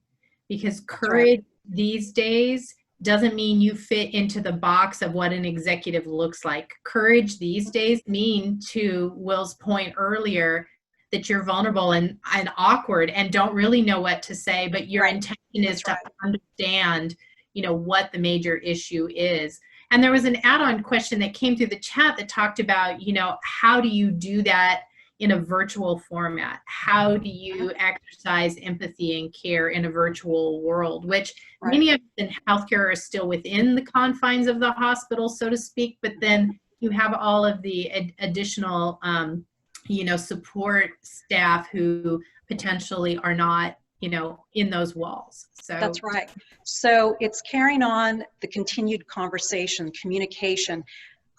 because courage these days doesn't mean you fit into the box of what an executive looks like. Courage these days mean, to Will's point earlier, that you're vulnerable and awkward and don't really know what to say, but your intention is to understand, you know, what the major issue is. And there was an add-on question that came through the chat that talked about, you know, how do you do that in a virtual format? How do you exercise empathy and care in a virtual world, which many of us in healthcare are still within the confines of the hospital, so to speak, but then you have all of the additional, you know, support staff who potentially are not, you know, in those walls. So that's right. So it's carrying on the continued conversation, communication.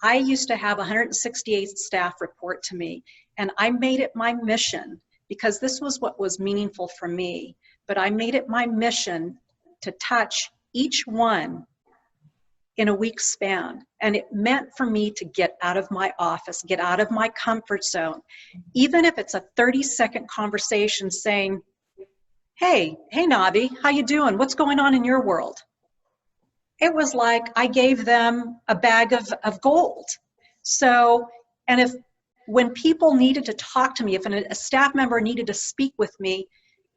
I used to have 168 staff report to me, and I made it my mission, because this was what was meaningful for me, but I made it my mission to touch each one in a week's span. And it meant for me to get out of my office, get out of my comfort zone, even if it's a 30-second conversation saying, hey Navi, how you doing? What's going on in your world? It was like I gave them a bag of gold. So, and when people needed to talk to me, if a staff member needed to speak with me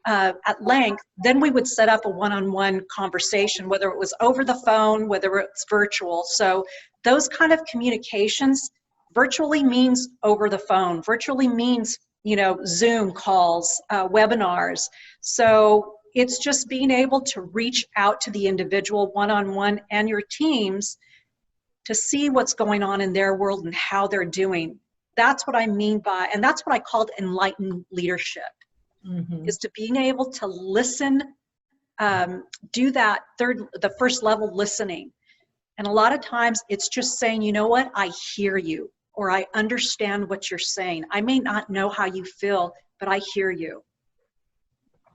at length, then we would set up a one-on-one conversation, whether it was over the phone, whether it's virtual. So those kind of communications, virtually means over the phone, virtually means, you know, Zoom calls, webinars. So it's just being able to reach out to the individual one-on-one and your teams to see what's going on in their world and how they're doing. That's what I mean by, and that's what I called enlightened leadership, is to being able to listen, do that the first level listening. And a lot of times it's just saying, you know what, I hear you, or I understand what you're saying. I may not know how you feel, but I hear you.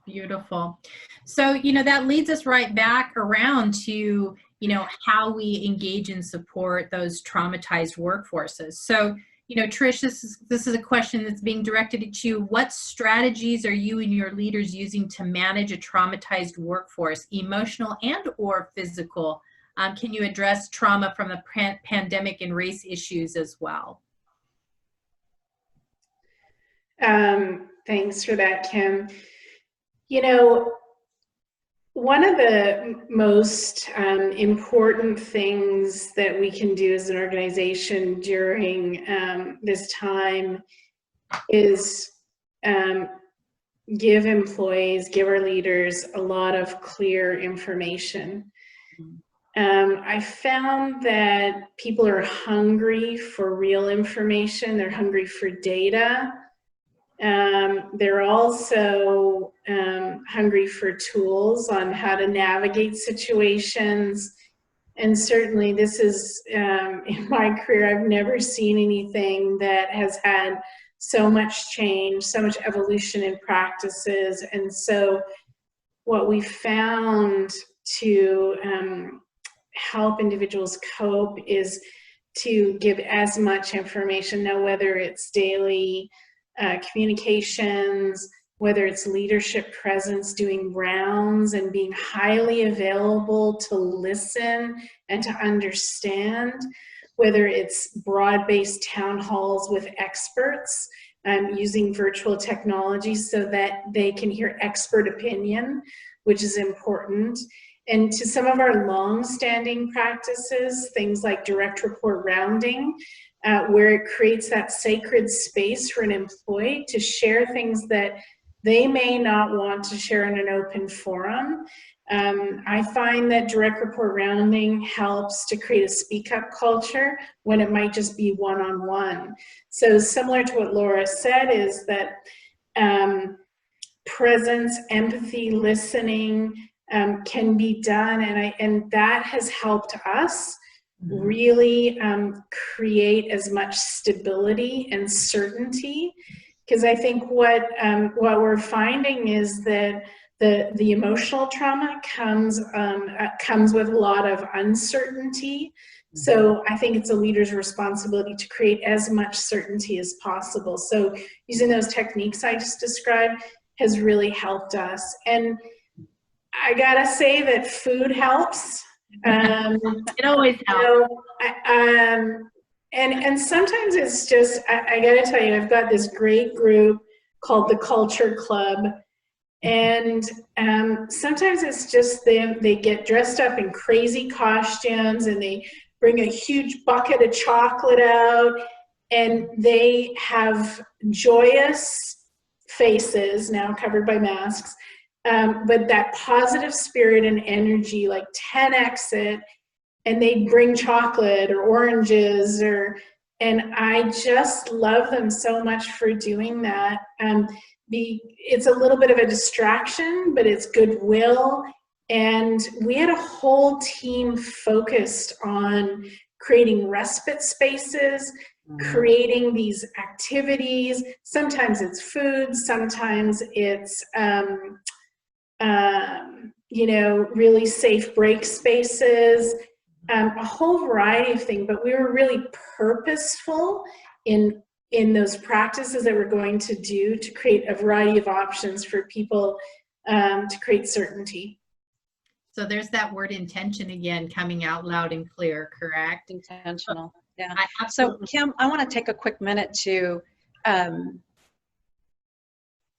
Beautiful. So, you know, that leads us right back around to, you know, how we engage and support those traumatized workforces. So, you know, Trish, this is a question that's being directed at you. What strategies are you and your leaders using to manage a traumatized workforce, emotional and or physical? Can you address trauma from the pandemic and race issues as well? Thanks for that, Kim. You know, one of the most important things that we can do as an organization during this time is give employees, give our leaders a lot of clear information. I found that people are hungry for real information. They're hungry for data. They're also hungry for tools on how to navigate situations. And certainly this is, in my career, I've never seen anything that has had so much change, so much evolution in practices. And so what we found to help individuals cope is to give as much information. Now, whether it's daily communications, whether it's leadership presence, doing rounds and being highly available to listen and to understand, whether it's broad-based town halls with experts, using virtual technology so that they can hear expert opinion, which is important. And to some of our long-standing practices, things like direct report rounding, where it creates that sacred space for an employee to share things that they may not want to share in an open forum. I find that direct report rounding helps to create a speak up culture when it might just be one-on-one. So similar to what Laura said is that presence, empathy, listening can be done, and that has helped us really create as much stability and certainty. Because I think what we're finding is that the emotional trauma comes with a lot of uncertainty. So I think it's a leader's responsibility to create as much certainty as possible. So using those techniques I just described has really helped us. And I gotta say that food helps. It always helps. And sometimes it's just, I gotta tell you, I've got this great group called the Culture Club. And sometimes it's just them, they get dressed up in crazy costumes and they bring a huge bucket of chocolate out and they have joyous faces, now covered by masks, but that positive spirit and energy, like 10x it, and they bring chocolate or oranges, and I just love them so much for doing that. It's a little bit of a distraction, but it's goodwill. And we had a whole team focused on creating respite spaces, creating these activities. Sometimes it's food, sometimes it's really safe break spaces, a whole variety of things, but we were really purposeful in those practices that we're going to do to create a variety of options for people to create certainty. So there's that word intention again coming out loud and clear, correct? Intentional, yeah. So Kim, I want to take a quick minute to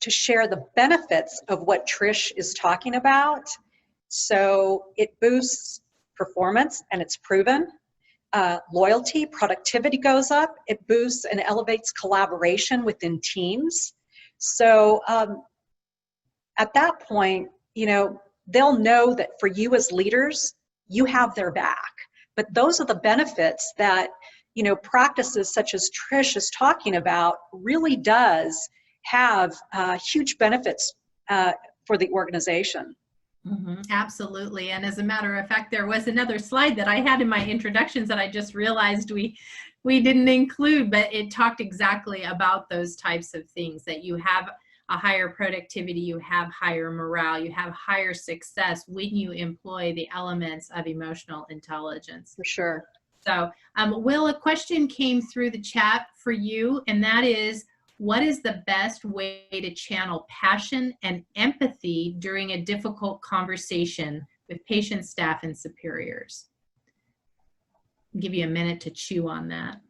share the benefits of what Trish is talking about. So it boosts performance, and it's proven. Loyalty, productivity goes up. It boosts and elevates collaboration within teams. So at that point, they'll know that for you as leaders, you have their back. But those are the benefits that, practices such as Trish is talking about really does have huge benefits for the organization. Absolutely. And as a matter of fact, there was another slide that I had in my introductions that I just realized we didn't include, but it talked exactly about those types of things, that you have a higher productivity, you have higher morale, you have higher success when you employ the elements of emotional intelligence. For sure. So, Will, a question came through the chat for you, and that is, what is the best way to channel passion and empathy during a difficult conversation with patients, staff, and superiors? I'll give you a minute to chew on that.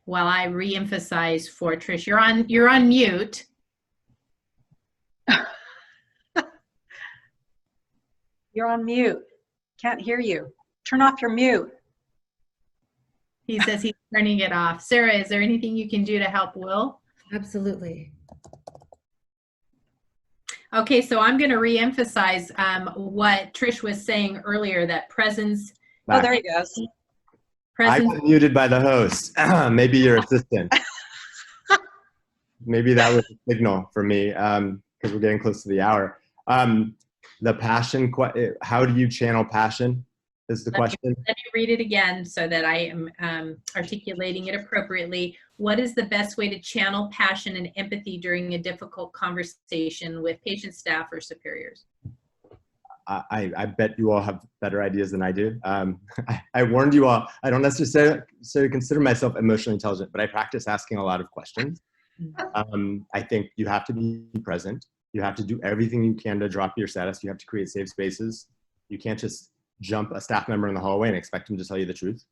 While I re-emphasize for Trish, you're on mute. You're on mute. Can't hear you. Turn off your mute. He says he's turning it off. Sarah, is there anything you can do to help Will? Absolutely. Okay, so I'm going to re-emphasize what Trish was saying earlier, that presence. Oh, there he goes. I Presence. got muted by the host. Maybe your assistant. Maybe that was a signal for me because we're getting close to the hour. The passion, how do you channel passion is the question. Let me read it again so that I am articulating it appropriately. What is the best way to channel passion and empathy during a difficult conversation with patients, staff, or superiors? I bet you all have better ideas than I do. I warned you all, I don't necessarily consider myself emotionally intelligent, but I practice asking a lot of questions. I think you have to be present. You have to do everything you can to drop your status. You have to create safe spaces. You can't just jump a staff member in the hallway and expect them to tell you the truth.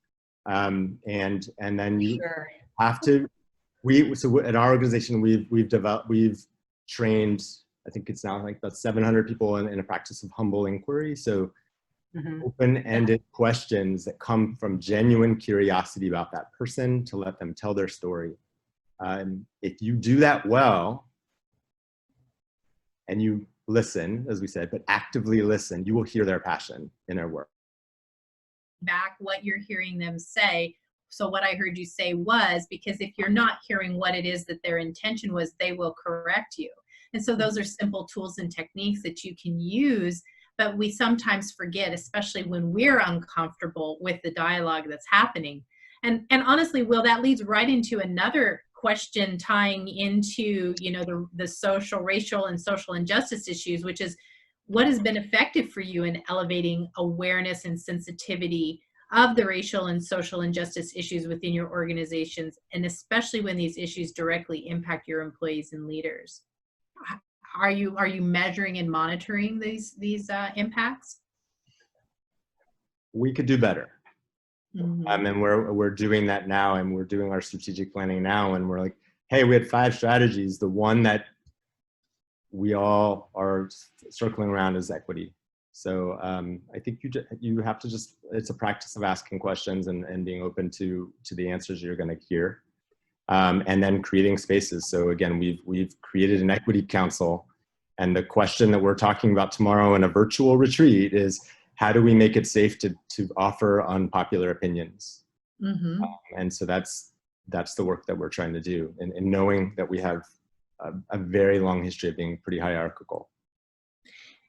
And then you have to, so in our organization, we've trained, I think it's now like about 700 people in a practice of humble inquiry. So open-ended questions that come from genuine curiosity about that person to let them tell their story. If you do that well, and you listen, as we said, but actively listen, you will hear their passion in their work. Back what you're hearing them say. So what I heard you say was, because if you're not hearing what it is that their intention was, they will correct you. And so those are simple tools and techniques that you can use, but we sometimes forget, especially when we're uncomfortable with the dialogue that's happening. And honestly, Will, that leads right into another question tying into, you know, the social, racial, and social injustice issues, which is what has been effective for you in elevating awareness and sensitivity of the racial and social injustice issues within your organizations, and especially when these issues directly impact your employees and leaders. Are you measuring and monitoring these impacts? We could do better. Mm-hmm. And we're doing that now, and we're doing our strategic planning now, and we're like, hey, we had 5 strategies. The one that we all are circling around is equity. So I think you have to just, it's a practice of asking questions and being open to the answers you're going to hear, and then creating spaces. So again, we've created an equity council, and the question that we're talking about tomorrow in a virtual retreat is, how do we make it safe to offer unpopular opinions? And so that's the work that we're trying to do, and knowing that we have a very long history of being pretty hierarchical.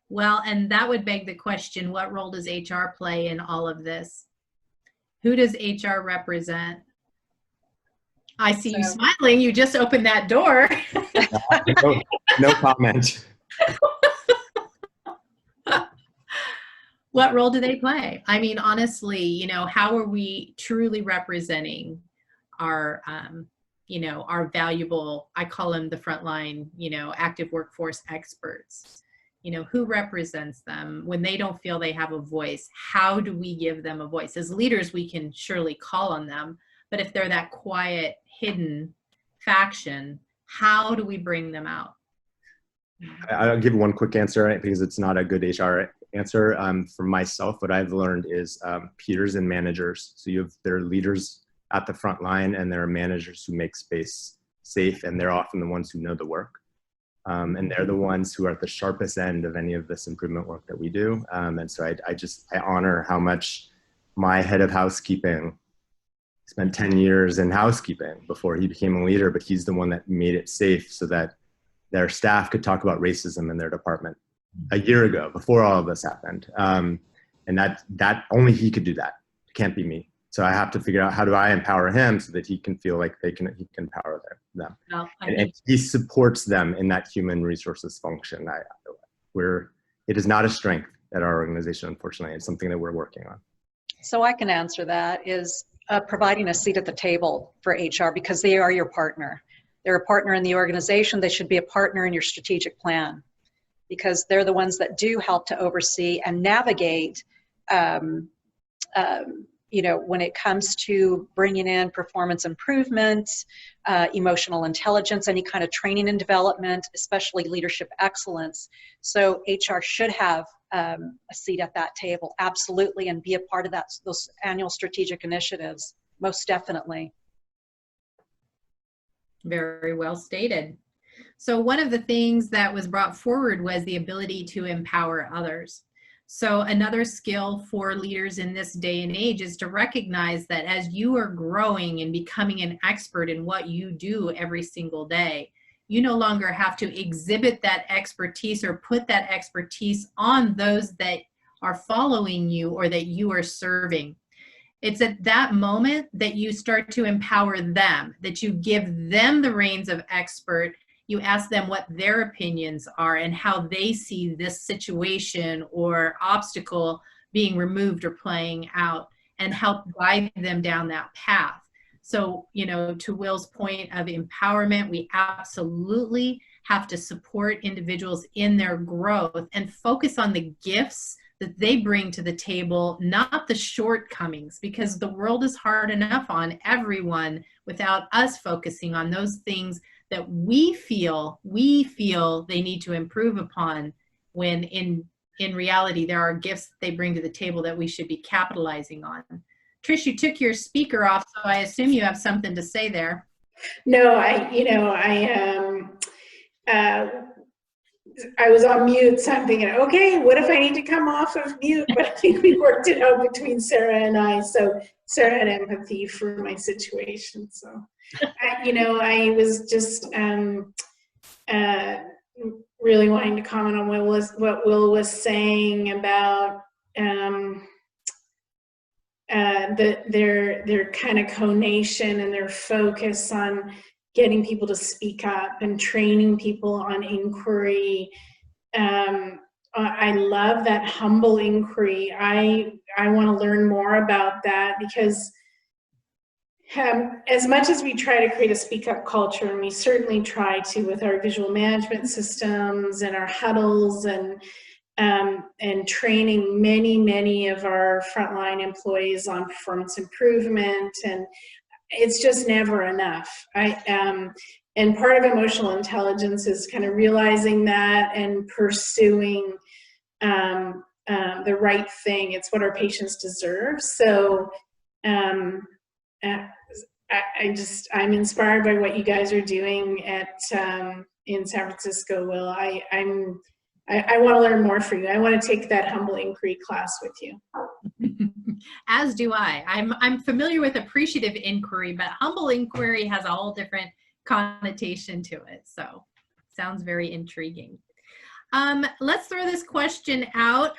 Well, and that would beg the question, what role does HR play in all of this? Who does HR represent? I see you smiling. You just opened that door. No comment. What role do they play? I mean, honestly, you know, how are we truly representing our, you know, our valuable, I call them the frontline, you know, active workforce experts? You know, who represents them when they don't feel they have a voice? How do we give them a voice? As leaders, we can surely call on them, but if they're that quiet, hidden faction, how do we bring them out? I'll give one quick answer because it's not a good HR answer. For myself, what I've learned is peers and managers. So there are leaders at the front line, and there are managers who make space safe, and they're often the ones who know the work. And they're the ones who are at the sharpest end of any of this improvement work that we do. And so I honor how much my head of housekeeping spent 10 years in housekeeping before he became a leader, but he's the one that made it safe so that their staff could talk about racism in their department a year ago, before all of this happened. And that only he could do that. It can't be me. So I have to figure out, how do I empower him so that he can feel like he can empower them. Well, and he supports them in that human resources function. It is not a strength at our organization, unfortunately. It's something that we're working on. So I can answer that, is providing a seat at the table for HR, because they are your partner. They're a partner in the organization. They should be a partner in your strategic plan, because they're the ones that do help to oversee and navigate you know, when it comes to bringing in performance improvement, emotional intelligence, any kind of training and development, especially leadership excellence. So HR should have a seat at that table, absolutely, and be a part of that, those annual strategic initiatives, most definitely. Very well stated. So one of the things that was brought forward was the ability to empower others. So another skill for leaders in this day and age is to recognize that as you are growing and becoming an expert in what you do every single day, you no longer have to exhibit that expertise or put that expertise on those that are following you or that you are serving. It's at that moment that you start to empower them, that you give them the reins of expert. You ask them what their opinions are and how they see this situation or obstacle being removed or playing out, and help guide them down that path. So, you know, to Will's point of empowerment, we absolutely have to support individuals in their growth and focus on the gifts that they bring to the table, not the shortcomings, because the world is hard enough on everyone without us focusing on those things that we feel they need to improve upon, when in reality there are gifts that they bring to the table that we should be capitalizing on. Trish, you took your speaker off, so I assume you have something to say there. No, I was on mute, so I'm thinking, okay, what if I need to come off of mute? But I think we worked it out between Sarah and I. So Sarah had empathy for my situation. So, I was just really wanting to comment on what Will was saying about their kind of conation and their focus on getting people to speak up and training people on inquiry. I love that humble inquiry. I want to learn more about that, because as much as we try to create a speak up culture, and we certainly try to with our visual management systems and our huddles and training many of our frontline employees on performance improvement, and it's just never enough. And part of emotional intelligence is kind of realizing that and pursuing the right thing. It's what our patients deserve. So I'm inspired by what you guys are doing in San Francisco, Will. I want to learn more from you. I want to take that humble inquiry class with you. As do I. I'm familiar with appreciative inquiry, but humble inquiry has a whole different connotation to it. So sounds very intriguing. Let's throw this question out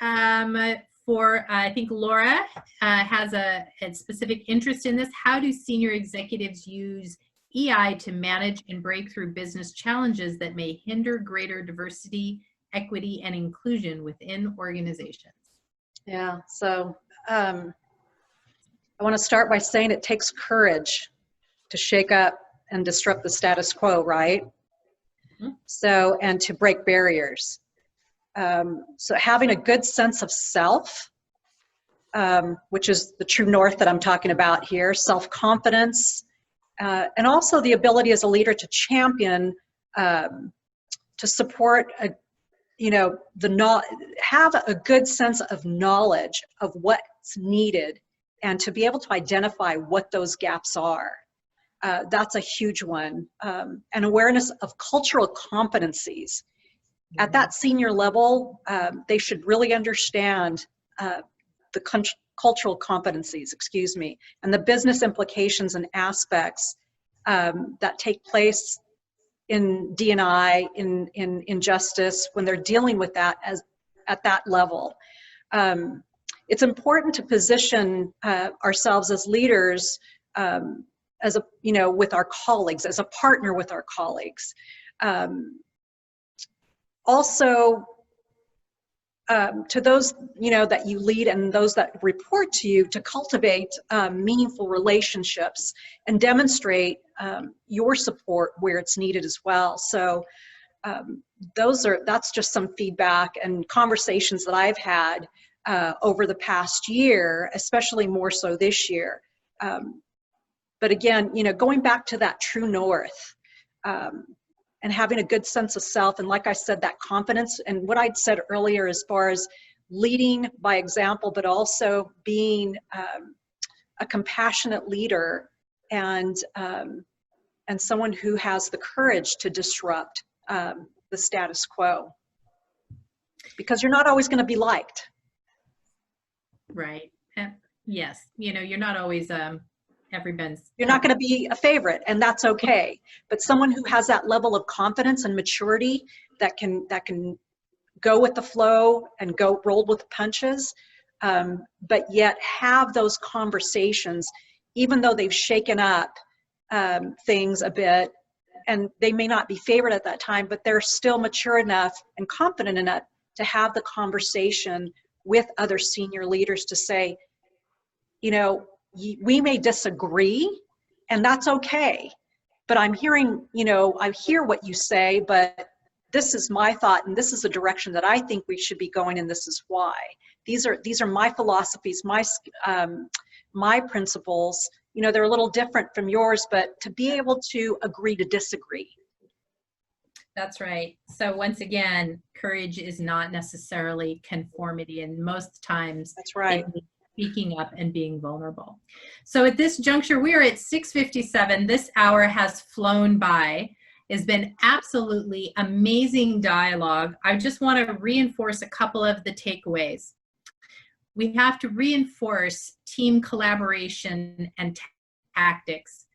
for, I think Laura has a specific interest in this. How do senior executives use EI to manage and break through business challenges that may hinder greater diversity, equity, and inclusion within organizations? Yeah, so I want to start by saying it takes courage to shake up and disrupt the status quo, right? Mm-hmm. So, and to break barriers. So having a good sense of self, which is the true north that I'm talking about here, self-confidence, and also the ability as a leader to champion, to support have a good sense of knowledge of what's needed, and to be able to identify what those gaps are. That's a huge one. And awareness of cultural competencies. At that senior level, they should really understand the cultural competencies, and the business implications and aspects that take place in D&I, in justice, when they're dealing with that at that level. It's important to position ourselves as leaders, with our colleagues, as a partner with our colleagues. Also, to those that you lead and those that report to you, to cultivate meaningful relationships and demonstrate your support where it's needed as well. So that's just some feedback and conversations that I've had over the past year, especially more so this year. But again, you know, going back to that true north, and having a good sense of self, and like I said, that confidence, and what I'd said earlier as far as leading by example, but also being a compassionate leader, and someone who has the courage to disrupt the status quo, because you're not always going to be liked. Right. Yes. You know, you're not always everyone's. You're not going to be a favorite, and that's okay. But someone who has that level of confidence and maturity that can go with the flow and go roll with the punches, but yet have those conversations, even though they've shaken up things a bit, and they may not be favored at that time, but they're still mature enough and confident enough to have the conversation with other senior leaders to say, you know, we may disagree, and that's okay, but I'm hearing, you know, I hear what you say, but this is my thought, and this is the direction that I think we should be going, and this is why. These are my philosophies, my principles. You know, they're a little different from yours, but to be able to agree to disagree. That's right. So once again, courage is not necessarily conformity, and most times That's right. it means speaking up and being vulnerable. So at this juncture, we are at 6:57. This hour has flown by. It's been absolutely amazing dialogue. I just want to reinforce a couple of the takeaways. We have to reinforce team collaboration and tactics.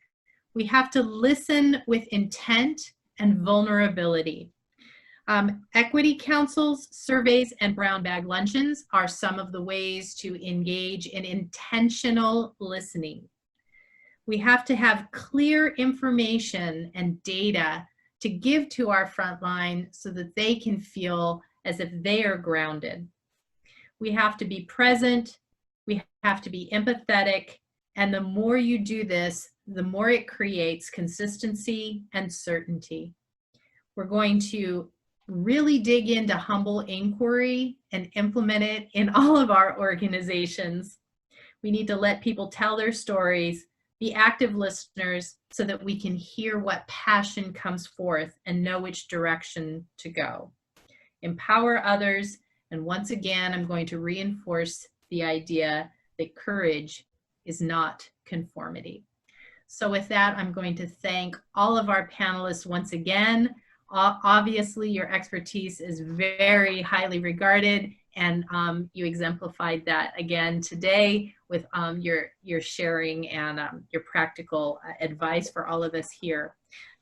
We have to listen with intent and vulnerability. Equity councils, surveys, and brown bag luncheons are some of the ways to engage in intentional listening. We have to have clear information and data to give to our frontline so that they can feel as if they are grounded. We have to be present, we have to be empathetic, and the more you do this, the more it creates consistency and certainty. We're going to really dig into humble inquiry and implement it in all of our organizations. We need to let people tell their stories, be active listeners so that we can hear what passion comes forth and know which direction to go. Empower others, and once again, I'm going to reinforce the idea that courage is not conformity. So with that, I'm going to thank all of our panelists once again. Obviously, your expertise is very highly regarded, and you exemplified that again today with your sharing and your practical advice for all of us here.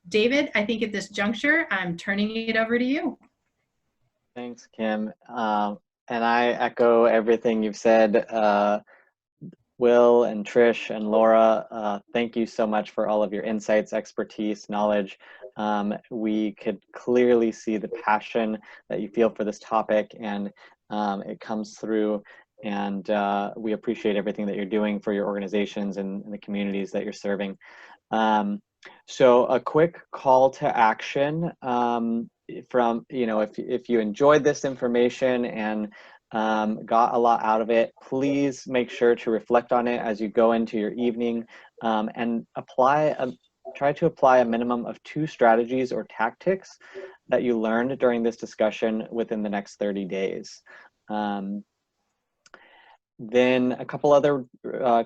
David, I think at this juncture, I'm turning it over to you. Thanks, Kim. And I echo everything you've said. Will and Trish and Laura, thank you so much for all of your insights, expertise, knowledge. We could clearly see the passion that you feel for this topic, and it comes through, and we appreciate everything that you're doing for your organizations and the communities that you're serving. So a quick call to action from, you know, if you enjoyed this information and got a lot out of it, please make sure to reflect on it as you go into your evening, and try to apply a minimum of 2 strategies or tactics that you learned during this discussion within the next 30 days. Then a couple other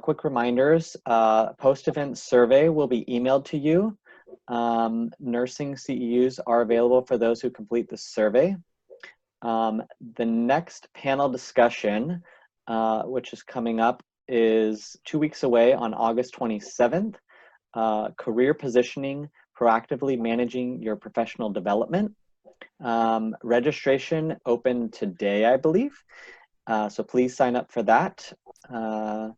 quick reminders. Post-event survey will be emailed to you. Nursing CEUs are available for those who complete the survey. The next panel discussion, which is coming up, is 2 weeks away on August 27th. Career positioning, proactively managing your professional development. Registration open today, I believe. So please sign up for that. And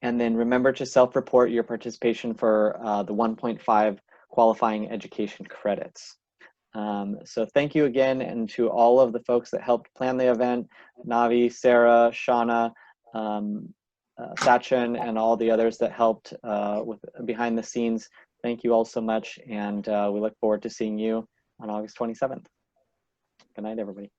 then remember to self-report your participation for the 1.5 qualifying education credits. So thank you again, and to all of the folks that helped plan the event, Navi, Sarah, Shauna, Sachin, and all the others that helped with behind the scenes. Thank you all so much, and we look forward to seeing you on August 27th. Good night, everybody.